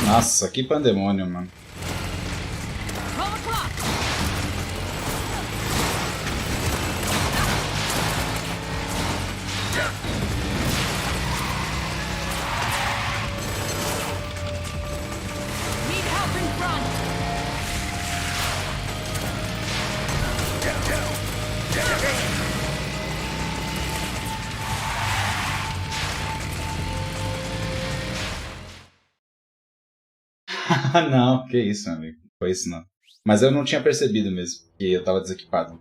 Nossa, que pandemônio, mano. Não, que isso, meu amigo. Não foi isso, não. Mas eu não tinha percebido mesmo, que eu tava desequipado.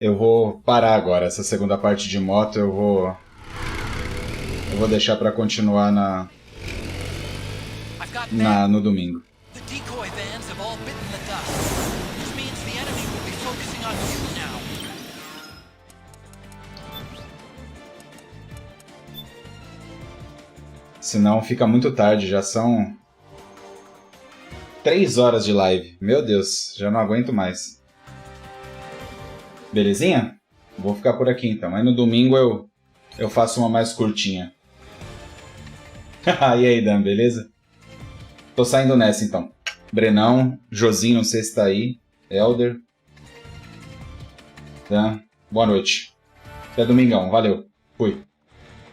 Eu vou parar agora. Essa segunda parte de moto eu vou deixar pra continuar no domingo. Senão fica muito tarde, já são 3 horas de live. Meu Deus, já não aguento mais. Belezinha? Vou ficar por aqui então. Aí no domingo eu faço uma mais curtinha. E aí, Dan, beleza? Tô saindo nessa então. Brenão, Josinho, não sei se tá aí. Elder. Dan, boa noite. Até domingão, valeu. Fui.